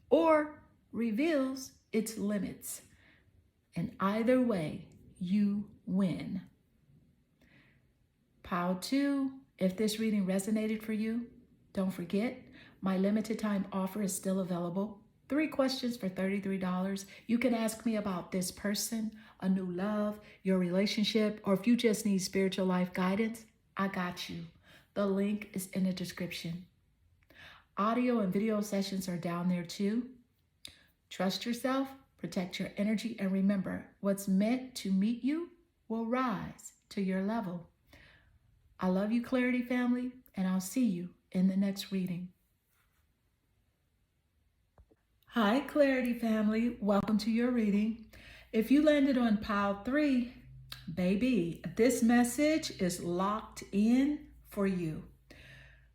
or reveals its limits. And either way, you win. Pile 2, if this reading resonated for you, don't forget, my limited time offer is still available. 3 questions for $33. You can ask me about this person, a new love, your relationship, or if you just need spiritual life guidance, I got you. The link is in the description. Audio and video sessions are down there too. Trust yourself, protect your energy, and remember, what's meant to meet you will rise to your level. I love you, Clarity family, and I'll see you in the next reading. Hi, Clarity family. Welcome to your reading. If you landed on pile 3, baby, this message is locked in for you.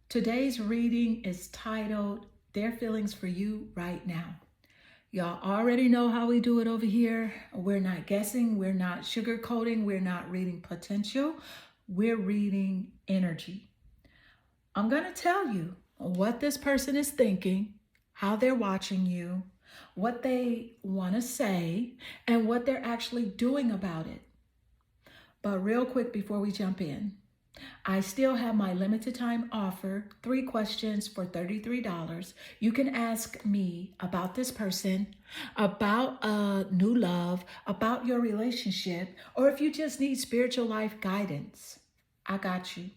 Today's reading is titled, Their Feelings for You Right Now. Y'all already know how we do it over here. We're not guessing. We're not sugarcoating. We're not reading potential. We're reading energy. I'm going to tell you what this person is thinking, how they're watching you, what they want to say, and what they're actually doing about it. But real quick before we jump in, I still have my limited time offer, 3 questions for $33. You can ask me about this person, about a new love, about your relationship, or if you just need spiritual life guidance, I got you.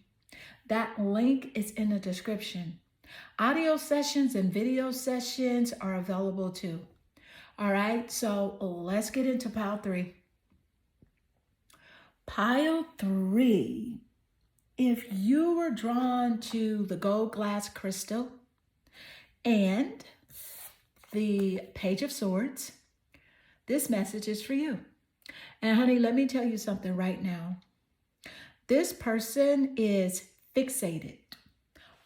That link is in the description. Audio sessions and video sessions are available too. All right, so let's get into pile 3. Pile 3. If you were drawn to the gold glass crystal and the Page of Swords, this message is for you. And honey, let me tell you something right now. This person is fixated,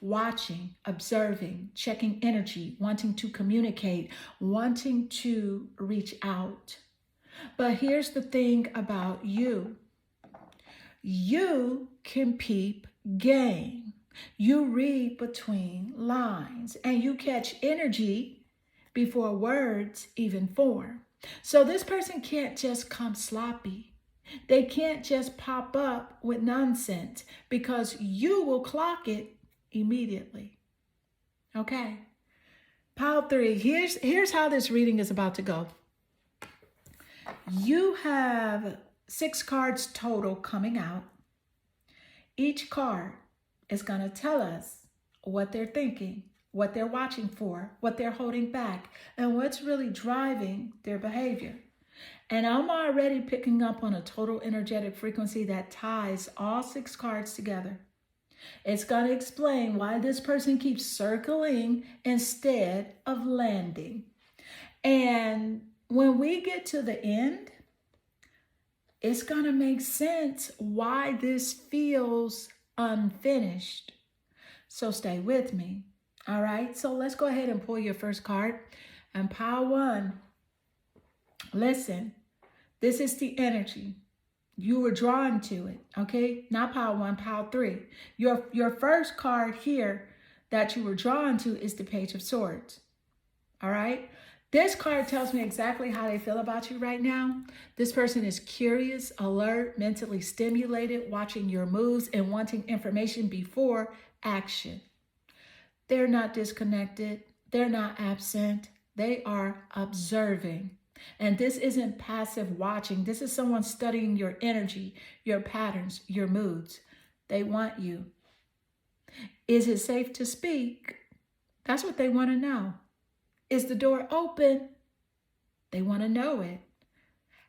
watching, observing, checking energy, wanting to communicate, wanting to reach out. But here's the thing about you. You can peep game. You read between lines and you catch energy before words even form. So this person can't just come sloppy. They can't just pop up with nonsense because you will clock it immediately. Okay. Pile 3. Here's how this reading is about to go. You have 6 cards total coming out. Each card is going to tell us what they're thinking, what they're watching for, what they're holding back, and what's really driving their behavior. And I'm already picking up on a total energetic frequency that ties all 6 cards together. It's going to explain why this person keeps circling instead of landing. And when we get to the end, it's going to make sense why this feels unfinished. So stay with me. All right. So let's go ahead and pull your first card. And pile 1. Listen, this is the energy. You were drawn to it. Okay. Not pile 1, pile 3. Your first card here that you were drawn to is the Page of Swords. All right. This card tells me exactly how they feel about you right now. This person is curious, alert, mentally stimulated, watching your moves and wanting information before action. They're not disconnected. They're not absent. They are observing. And this isn't passive watching. This is someone studying your energy, your patterns, your moods. They want you. Is it safe to speak? That's what they want to know. Is the door open? They want to know it.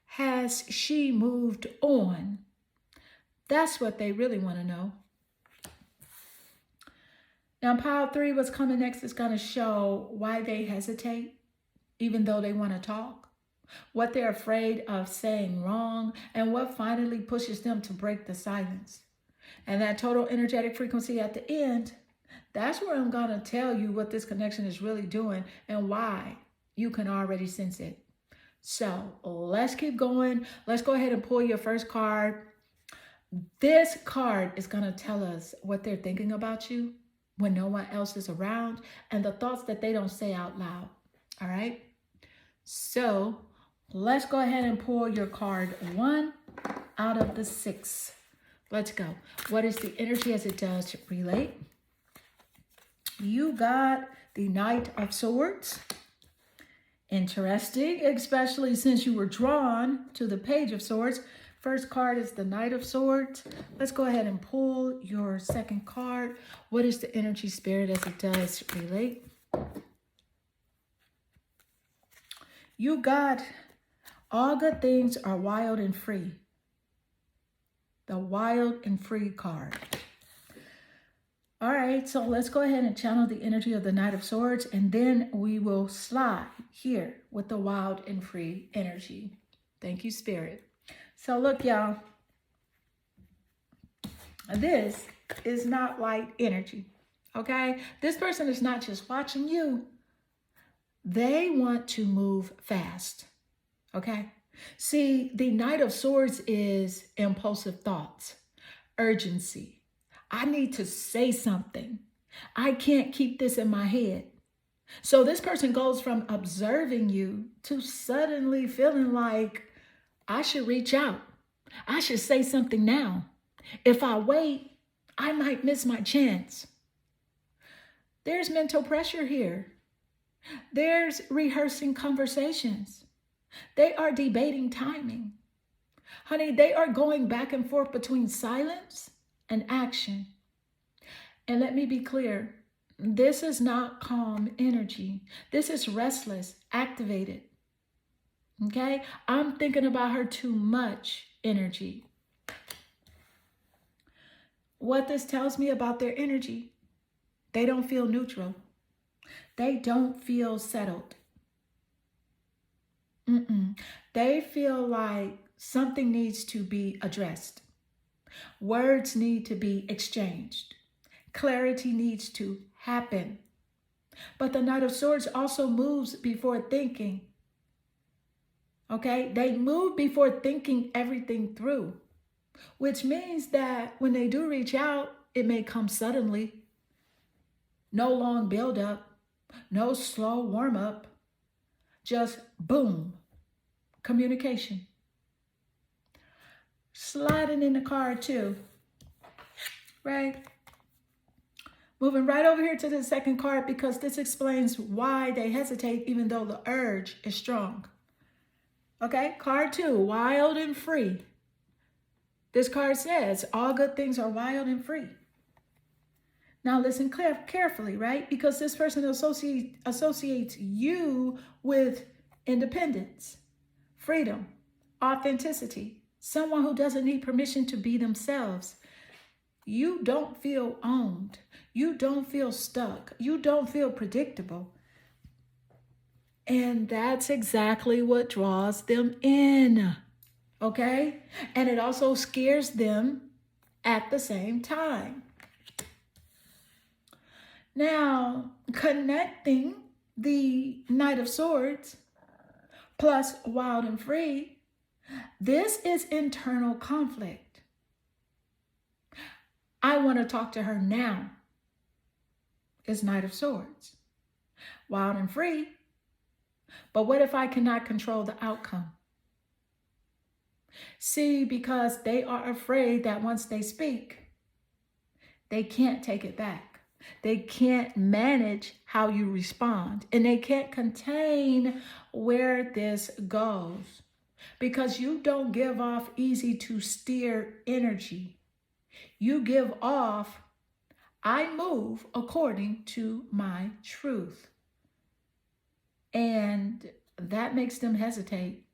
Has she moved on? That's what they really want to know. Now, pile 3, what's coming next is going to show why they hesitate, even though they want to talk, what they're afraid of saying wrong, and what finally pushes them to break the silence. And that total energetic frequency at the end That's where I'm going to tell you what this connection is really doing and why you can already sense it. So let's keep going. Let's go ahead and pull your first card. This card is going to tell us what they're thinking about you when no one else is around and the thoughts that they don't say out loud. All right. So let's go ahead and pull your card 1 out of the 6. Let's go. What is the energy as it does relate? You got the Knight of Swords. Interesting, especially since you were drawn to the Page of Swords. First card is the Knight of Swords. Let's go ahead and pull your second card. What is the energy spirit as it does relate? You got all good things are wild and free. The wild and free card. All right, so let's go ahead and channel the energy of the Knight of Swords, and then we will slide here with the wild and free energy. Thank you, Spirit. So look, y'all, this is not light energy, okay? This person is not just watching you. They want to move fast, okay? See, the Knight of Swords is impulsive thoughts, urgency. I need to say something. I can't keep this in my head. So this person goes from observing you to suddenly feeling like I should reach out. I should say something now. If I wait, I might miss my chance. There's mental pressure here. There's rehearsing conversations. They are debating timing. Honey, they are going back and forth between silence and action. And let me be clear, this is not calm energy. This is restless, activated. Okay? I'm thinking about her too much energy. What this tells me about their energy, they don't feel neutral. They don't feel settled. They feel like something needs to be addressed. Words need to be exchanged. Clarity needs to happen. But the Knight of Swords also moves before thinking. Okay? They move before thinking everything through, which means that when they do reach out, it may come suddenly. No long build up, no slow warm up, just boom, communication. Sliding in the card too, right? Moving right over here to the second card because this explains why they hesitate even though the urge is strong. Okay, card 2, wild and free. This card says all good things are wild and free. Now listen carefully, right? Because this person associates you with independence, freedom, authenticity, someone who doesn't need permission to be themselves. You don't feel owned. You don't feel stuck. You don't feel predictable. And that's exactly what draws them in, okay? And it also scares them at the same time. Now, connecting the Knight of Swords plus wild and free, this is internal conflict. I want to talk to her now. Is Knight of Swords. Wild and free. But what if I cannot control the outcome? See, because they are afraid that once they speak, they can't take it back. They can't manage how you respond. And they can't contain where this goes. Because you don't give off easy to steer energy. You give off, I move according to my truth. And that makes them hesitate.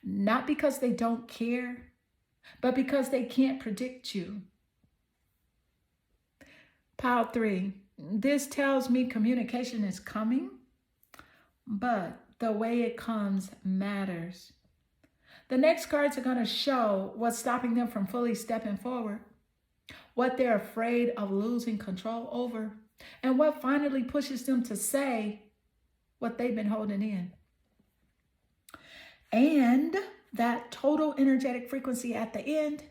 Not because they don't care, but because they can't predict you. Pile 3. This tells me communication is coming, but the way it comes matters. The next cards are going to show what's stopping them from fully stepping forward. what they're afraid of losing control over, and what finally pushes them to say what they've been holding in. And that total energetic frequency at the end,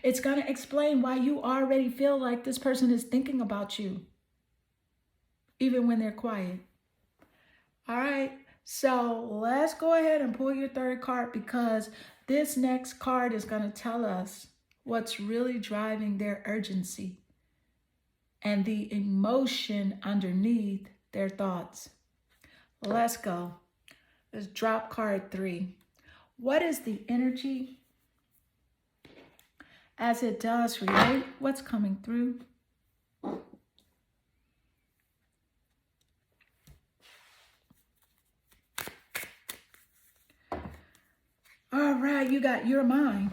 it's going to explain why you already feel like this person is thinking about you, even when they're quiet. All right, so let's go ahead and pull your third card, because this next card is going to tell us what's really driving their urgency and the emotion underneath their thoughts. Let's go. Let's drop card 3. What is the energy as it does relate? What's coming through? All right, you got your mind.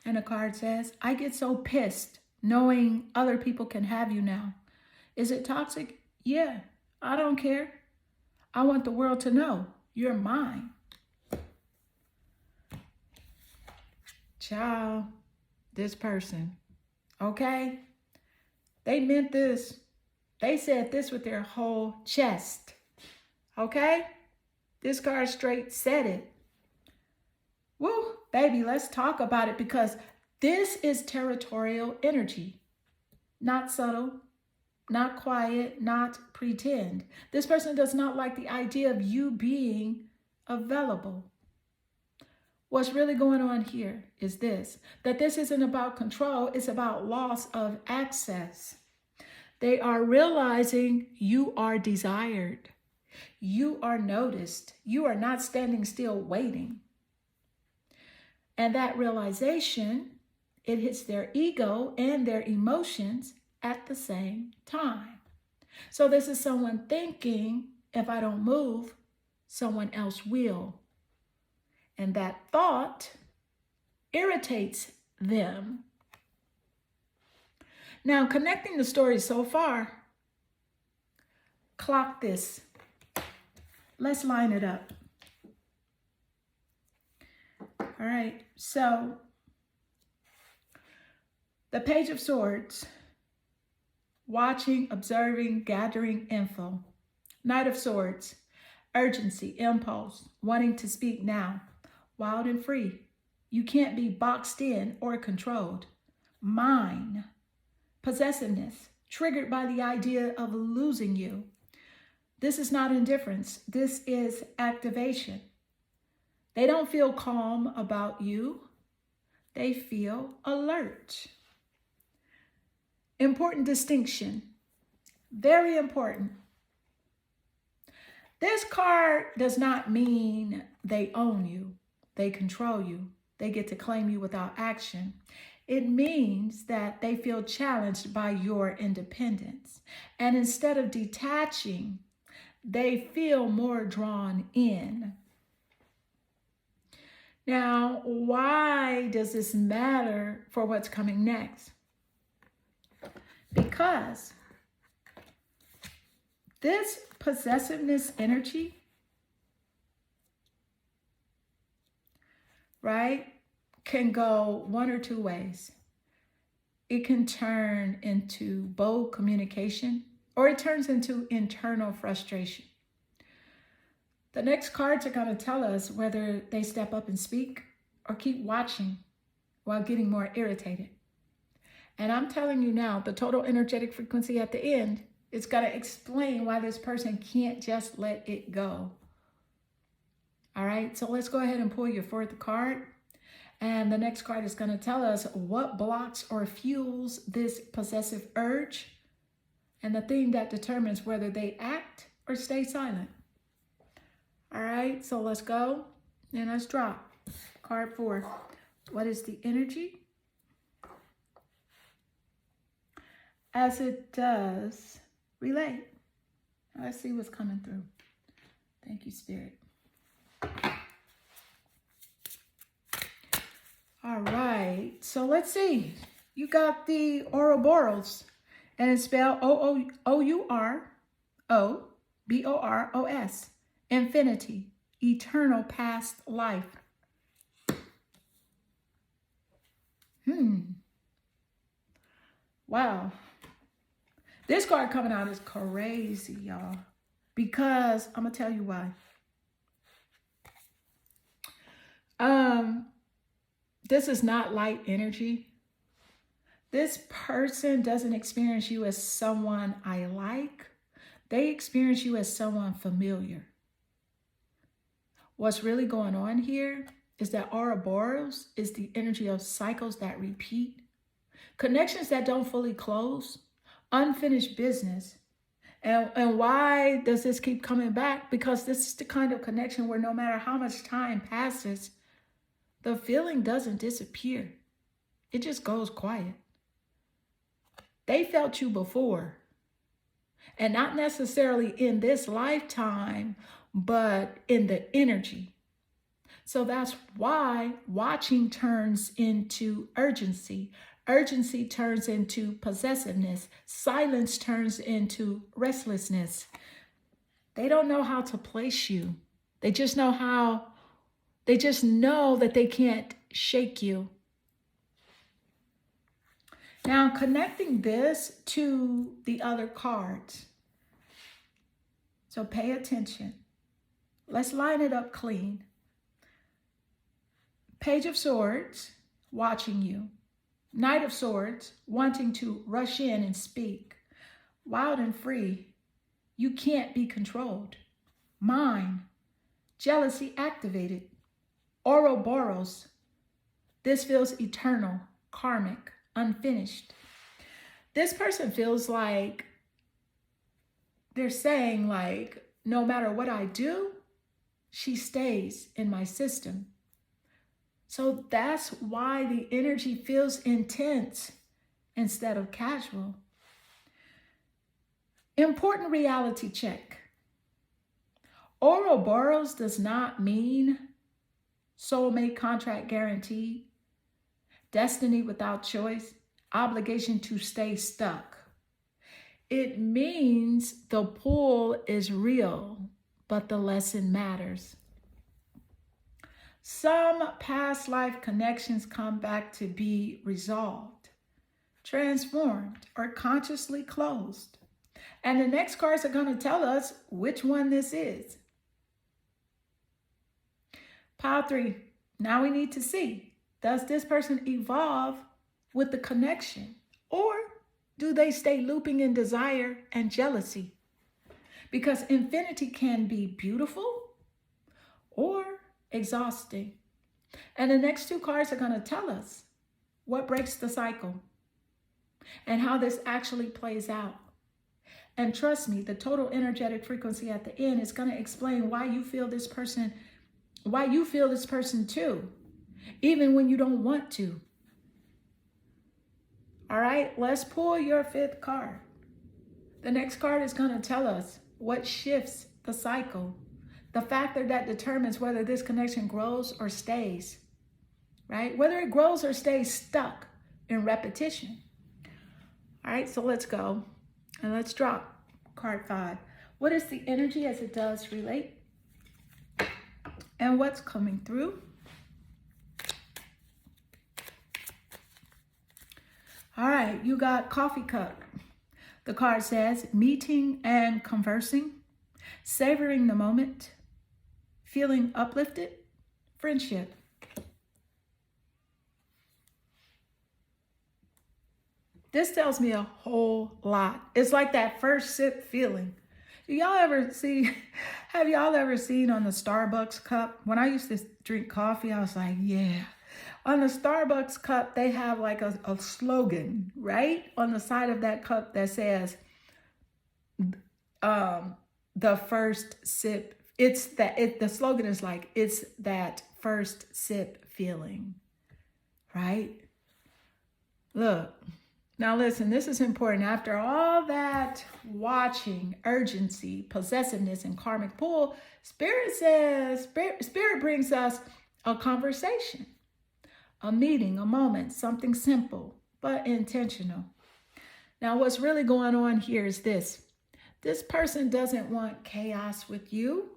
And the card says, I get so pissed knowing other people can have you now. Is it toxic? Yeah, I don't care. I want the world to know you're mine. Child, this person, okay? They meant this. They said this with their whole chest, okay? This card straight said it. Woo, baby, let's talk about it, because this is territorial energy. Not subtle, not quiet, not pretend. This person does not like the idea of you being available. What's really going on here is this, that this isn't about control, it's about loss of access. They are realizing you are desired. You are noticed. You are not standing still waiting. And that realization, it hits their ego and their emotions at the same time. So this is someone thinking, if I don't move, someone else will. And that thought irritates them. Now, connecting the stories so far, clock this. Let's line it up. All right, so the Page of Swords, watching, observing, gathering info. Knight of Swords, urgency, impulse, wanting to speak now. Wild and free. You can't be boxed in or controlled. Mine, possessiveness, triggered by the idea of losing you. This is not indifference. This is activation. They don't feel calm about you. They feel alert. Important distinction. Very important. This card does not mean they own you. They control you. They get to claim you without action. It means that they feel challenged by your independence. And instead of detaching, they feel more drawn in. Now, why does this matter for what's coming next? Because this possessiveness energy, right, can go one or two ways. It can turn into bold communication, or it turns into internal frustration. The next cards are going to tell us whether they step up and speak or keep watching while getting more irritated. And I'm telling you now, the total energetic frequency at the end is going to explain why this person can't just let it go. All right, so let's go ahead and pull your fourth card. And the next card is going to tell us what blocks or fuels this possessive urge, and the thing that determines whether they act or stay silent. All right, so let's go and let's drop card 4. What is the energy as it does relate? Let's see what's coming through. Thank you, Spirit. All right, so let's see. You got the Ouroboros, and it's spelled O-U-R-O-B-O-R-O-S. Infinity, eternal past life. Wow. This card coming out is crazy, y'all. Because I'm going to tell you why. This is not light energy. This person doesn't experience you as someone I like. They experience you as someone familiar. What's really going on here is that Ouroboros is the energy of cycles that repeat, connections that don't fully close, unfinished business. And why does this keep coming back? Because this is the kind of connection where no matter how much time passes, the feeling doesn't disappear. It just goes quiet. They felt you before, and not necessarily in this lifetime, but in the energy. So that's why watching turns into urgency. Urgency turns into possessiveness. Silence turns into restlessness. They don't know how to place you. They just know that they can't shake you. Now, connecting this to the other cards. So pay attention. Let's line it up clean. Page of Swords, watching you. Knight of Swords, wanting to rush in and speak. Wild and free, you can't be controlled. Mine, jealousy activated. Ouroboros, this feels eternal, karmic, unfinished. This person feels like they're saying, like, no matter what I do, she stays in my system. So that's why the energy feels intense instead of casual. Important reality check. Ouroboros does not mean soulmate contract guaranteed, destiny without choice, obligation to stay stuck. It means the pull is real, but the lesson matters. Some past life connections come back to be resolved, transformed, or consciously closed. And the next cards are going to tell us which one this is. Pile 3. Now we need to see, does this person evolve with the connection, or do they stay looping in desire and jealousy? Because infinity can be beautiful or exhausting. And the next 2 cards are going to tell us what breaks the cycle and how this actually plays out. And trust me, the total energetic frequency at the end is going to explain why you feel this person too, even when you don't want to. All right, let's pull your 5th card. The next card is going to tell us what shifts the cycle, the factor that determines whether this connection grows or stays, right? Whether it grows or stays stuck in repetition. All right, so let's go and let's drop card 5. What is the energy as it does relate? And what's coming through? All right, you got coffee cup. The card says meeting and conversing, savoring the moment, feeling uplifted, friendship. This tells me a whole lot. It's like that first sip feeling. Have y'all ever seen on the Starbucks cup? When I used to drink coffee, I was like, yeah. On the Starbucks cup, they have like a slogan, right? On the side of that cup that says, the first sip. The slogan is like, it's that first sip feeling, right? Look. Now listen, this is important. After all that watching, urgency, possessiveness, and karmic pull, Spirit brings us a conversation, a meeting, a moment, something simple but intentional. Now what's really going on here is this. This person doesn't want chaos with you.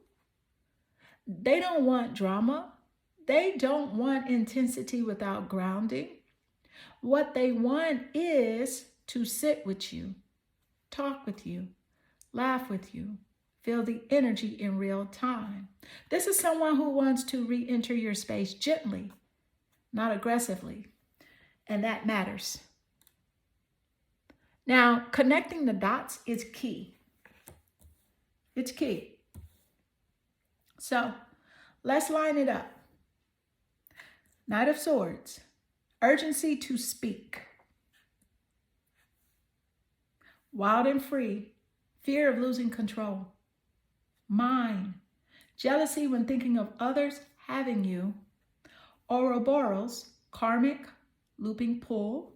They don't want drama. They don't want intensity without grounding. What they want is to sit with you, talk with you, laugh with you, feel the energy in real time. This is someone who wants to re-enter your space gently, not aggressively, and that matters. Now, connecting the dots is key. It's key. So, let's line it up. Knight of Swords, urgency to speak. Wild and free, fear of losing control. Mine, jealousy when thinking of others having you. Ouroboros, karmic, looping pull.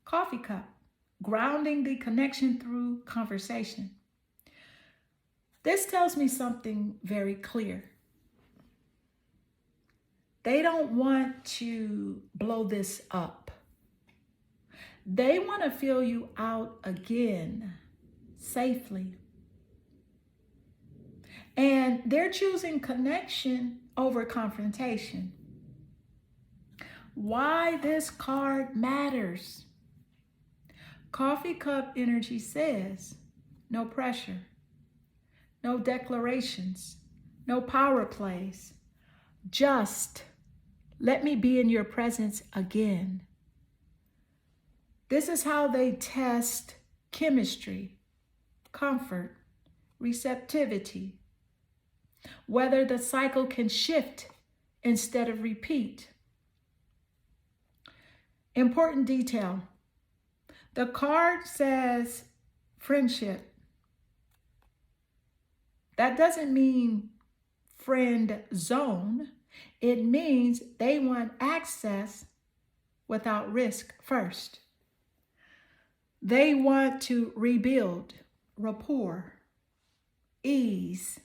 Coffee cup, grounding the connection through conversation. This tells me something very clear. They don't want to blow this up. They want to feel you out again, safely. And they're choosing connection over confrontation. Why this card matters. Coffee cup energy says, no pressure, no declarations, no power plays. Just let me be in your presence again. This is how they test chemistry, comfort, receptivity, whether the cycle can shift instead of repeat. Important detail. The card says friendship. That doesn't mean friend zone. It means they want access without risk first. They want to rebuild rapport, ease,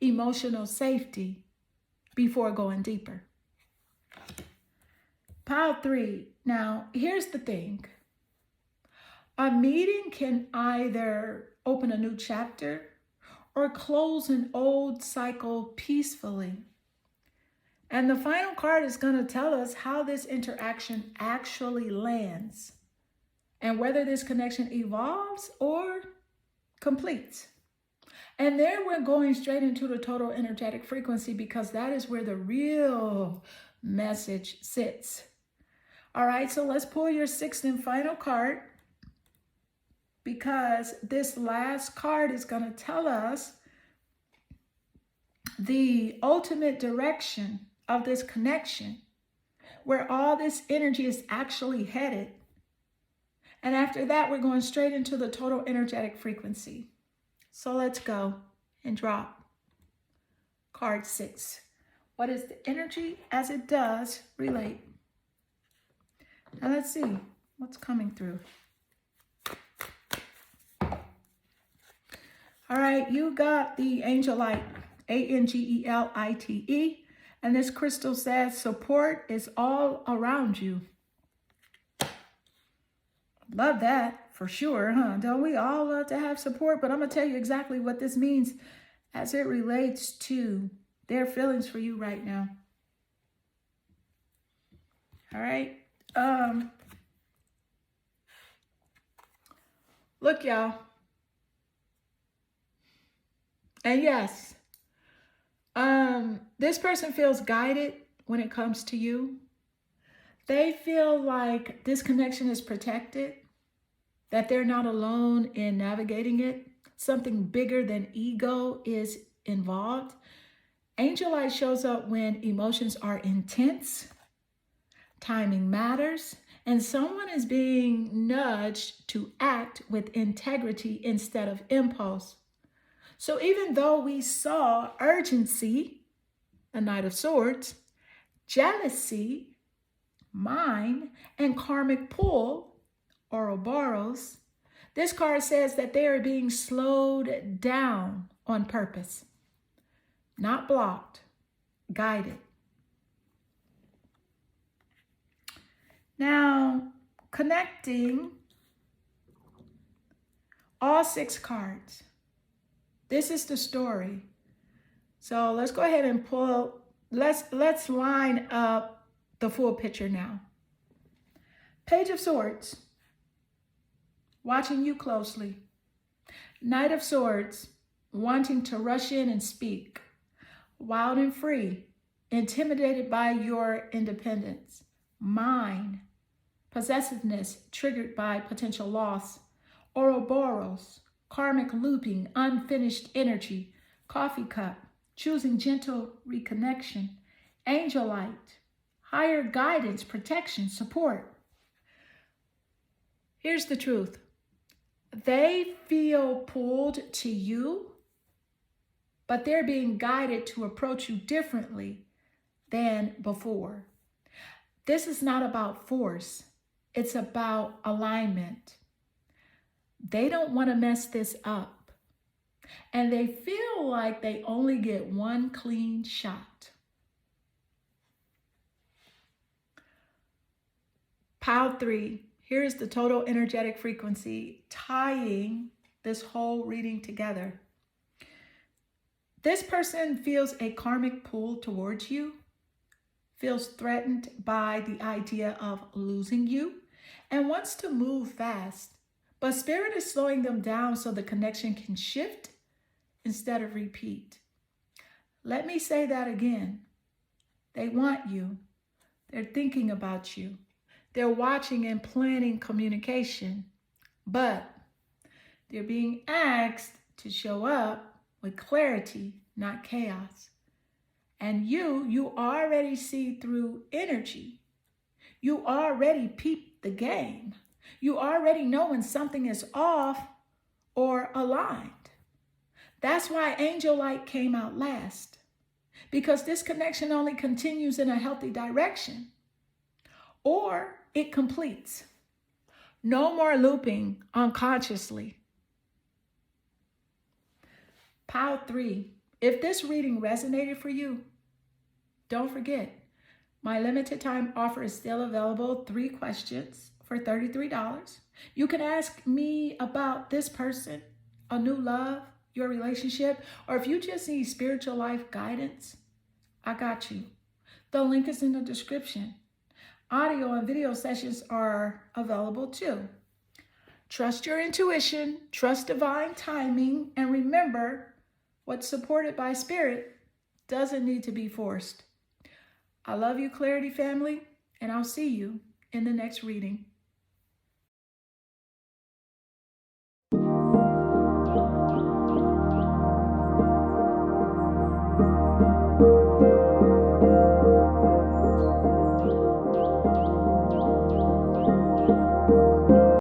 emotional safety before going deeper. Pile 3. Now, here's the thing. A meeting can either open a new chapter or close an old cycle peacefully. And the final card is going to tell us how this interaction actually lands and whether this connection evolves or completes. And there we're going straight into the total energetic frequency because that is where the real message sits. All right, so let's pull your 6th and final card because this last card is going to tell us the ultimate direction of this connection, where all this energy is actually headed. And after that, we're going straight into the total energetic frequency. So let's go and drop card 6. What is the energy as it does relate? Now let's see what's coming through. All right, you got the Angelite, Angelite. And this crystal says support is all around you. Love that for sure, huh? Don't we all love to have support? But I'm going to tell you exactly what this means as it relates to their feelings for you right now. All right. Look, y'all. And yes, this person feels guided when it comes to you. They feel like this connection is protected, that they're not alone in navigating it. Something bigger than ego is involved. Angelite shows up when emotions are intense, timing matters, and someone is being nudged to act with integrity instead of impulse. So even though we saw urgency, a Knight of Swords, jealousy, mine, and karmic pull, Ouroboros, this card says that they are being slowed down on purpose, not blocked, guided. Now, connecting all 6 cards. This is the story. So let's go ahead and pull, let's line up the full picture now. Page of Swords, watching you closely. Knight of Swords, wanting to rush in and speak. Wild and free, intimidated by your independence. Mine, possessiveness triggered by potential loss. Ouroboros, karmic looping, unfinished energy. Coffee cup, choosing gentle reconnection. Angel light, higher guidance, protection, support. Here's the truth. They feel pulled to you, but they're being guided to approach you differently than before. This is not about force. It's about alignment. They don't want to mess this up. And they feel like they only get one clean shot. Pile 3. Here is the total energetic frequency tying this whole reading together. This person feels a karmic pull towards you, feels threatened by the idea of losing you, and wants to move fast. But Spirit is slowing them down so the connection can shift instead of repeat. Let me say that again. They want you. They're thinking about you. They're watching and planning communication, but they're being asked to show up with clarity, not chaos. And you already see through energy. You already peep the game. You already know when something is off or aligned. That's why Angel Light came out last, because this connection only continues in a healthy direction, or it completes. No more looping unconsciously. Pile 3. If this reading resonated for you, don't forget, my limited time offer is still available. 3 questions for $33. You can ask me about this person, a new love, your relationship, or if you just need spiritual life guidance, I got you. The link is in the description. Audio and video sessions are available too. Trust your intuition, trust divine timing, and remember, what's supported by Spirit doesn't need to be forced. I love you, Clarity family, and I'll see you in the next reading.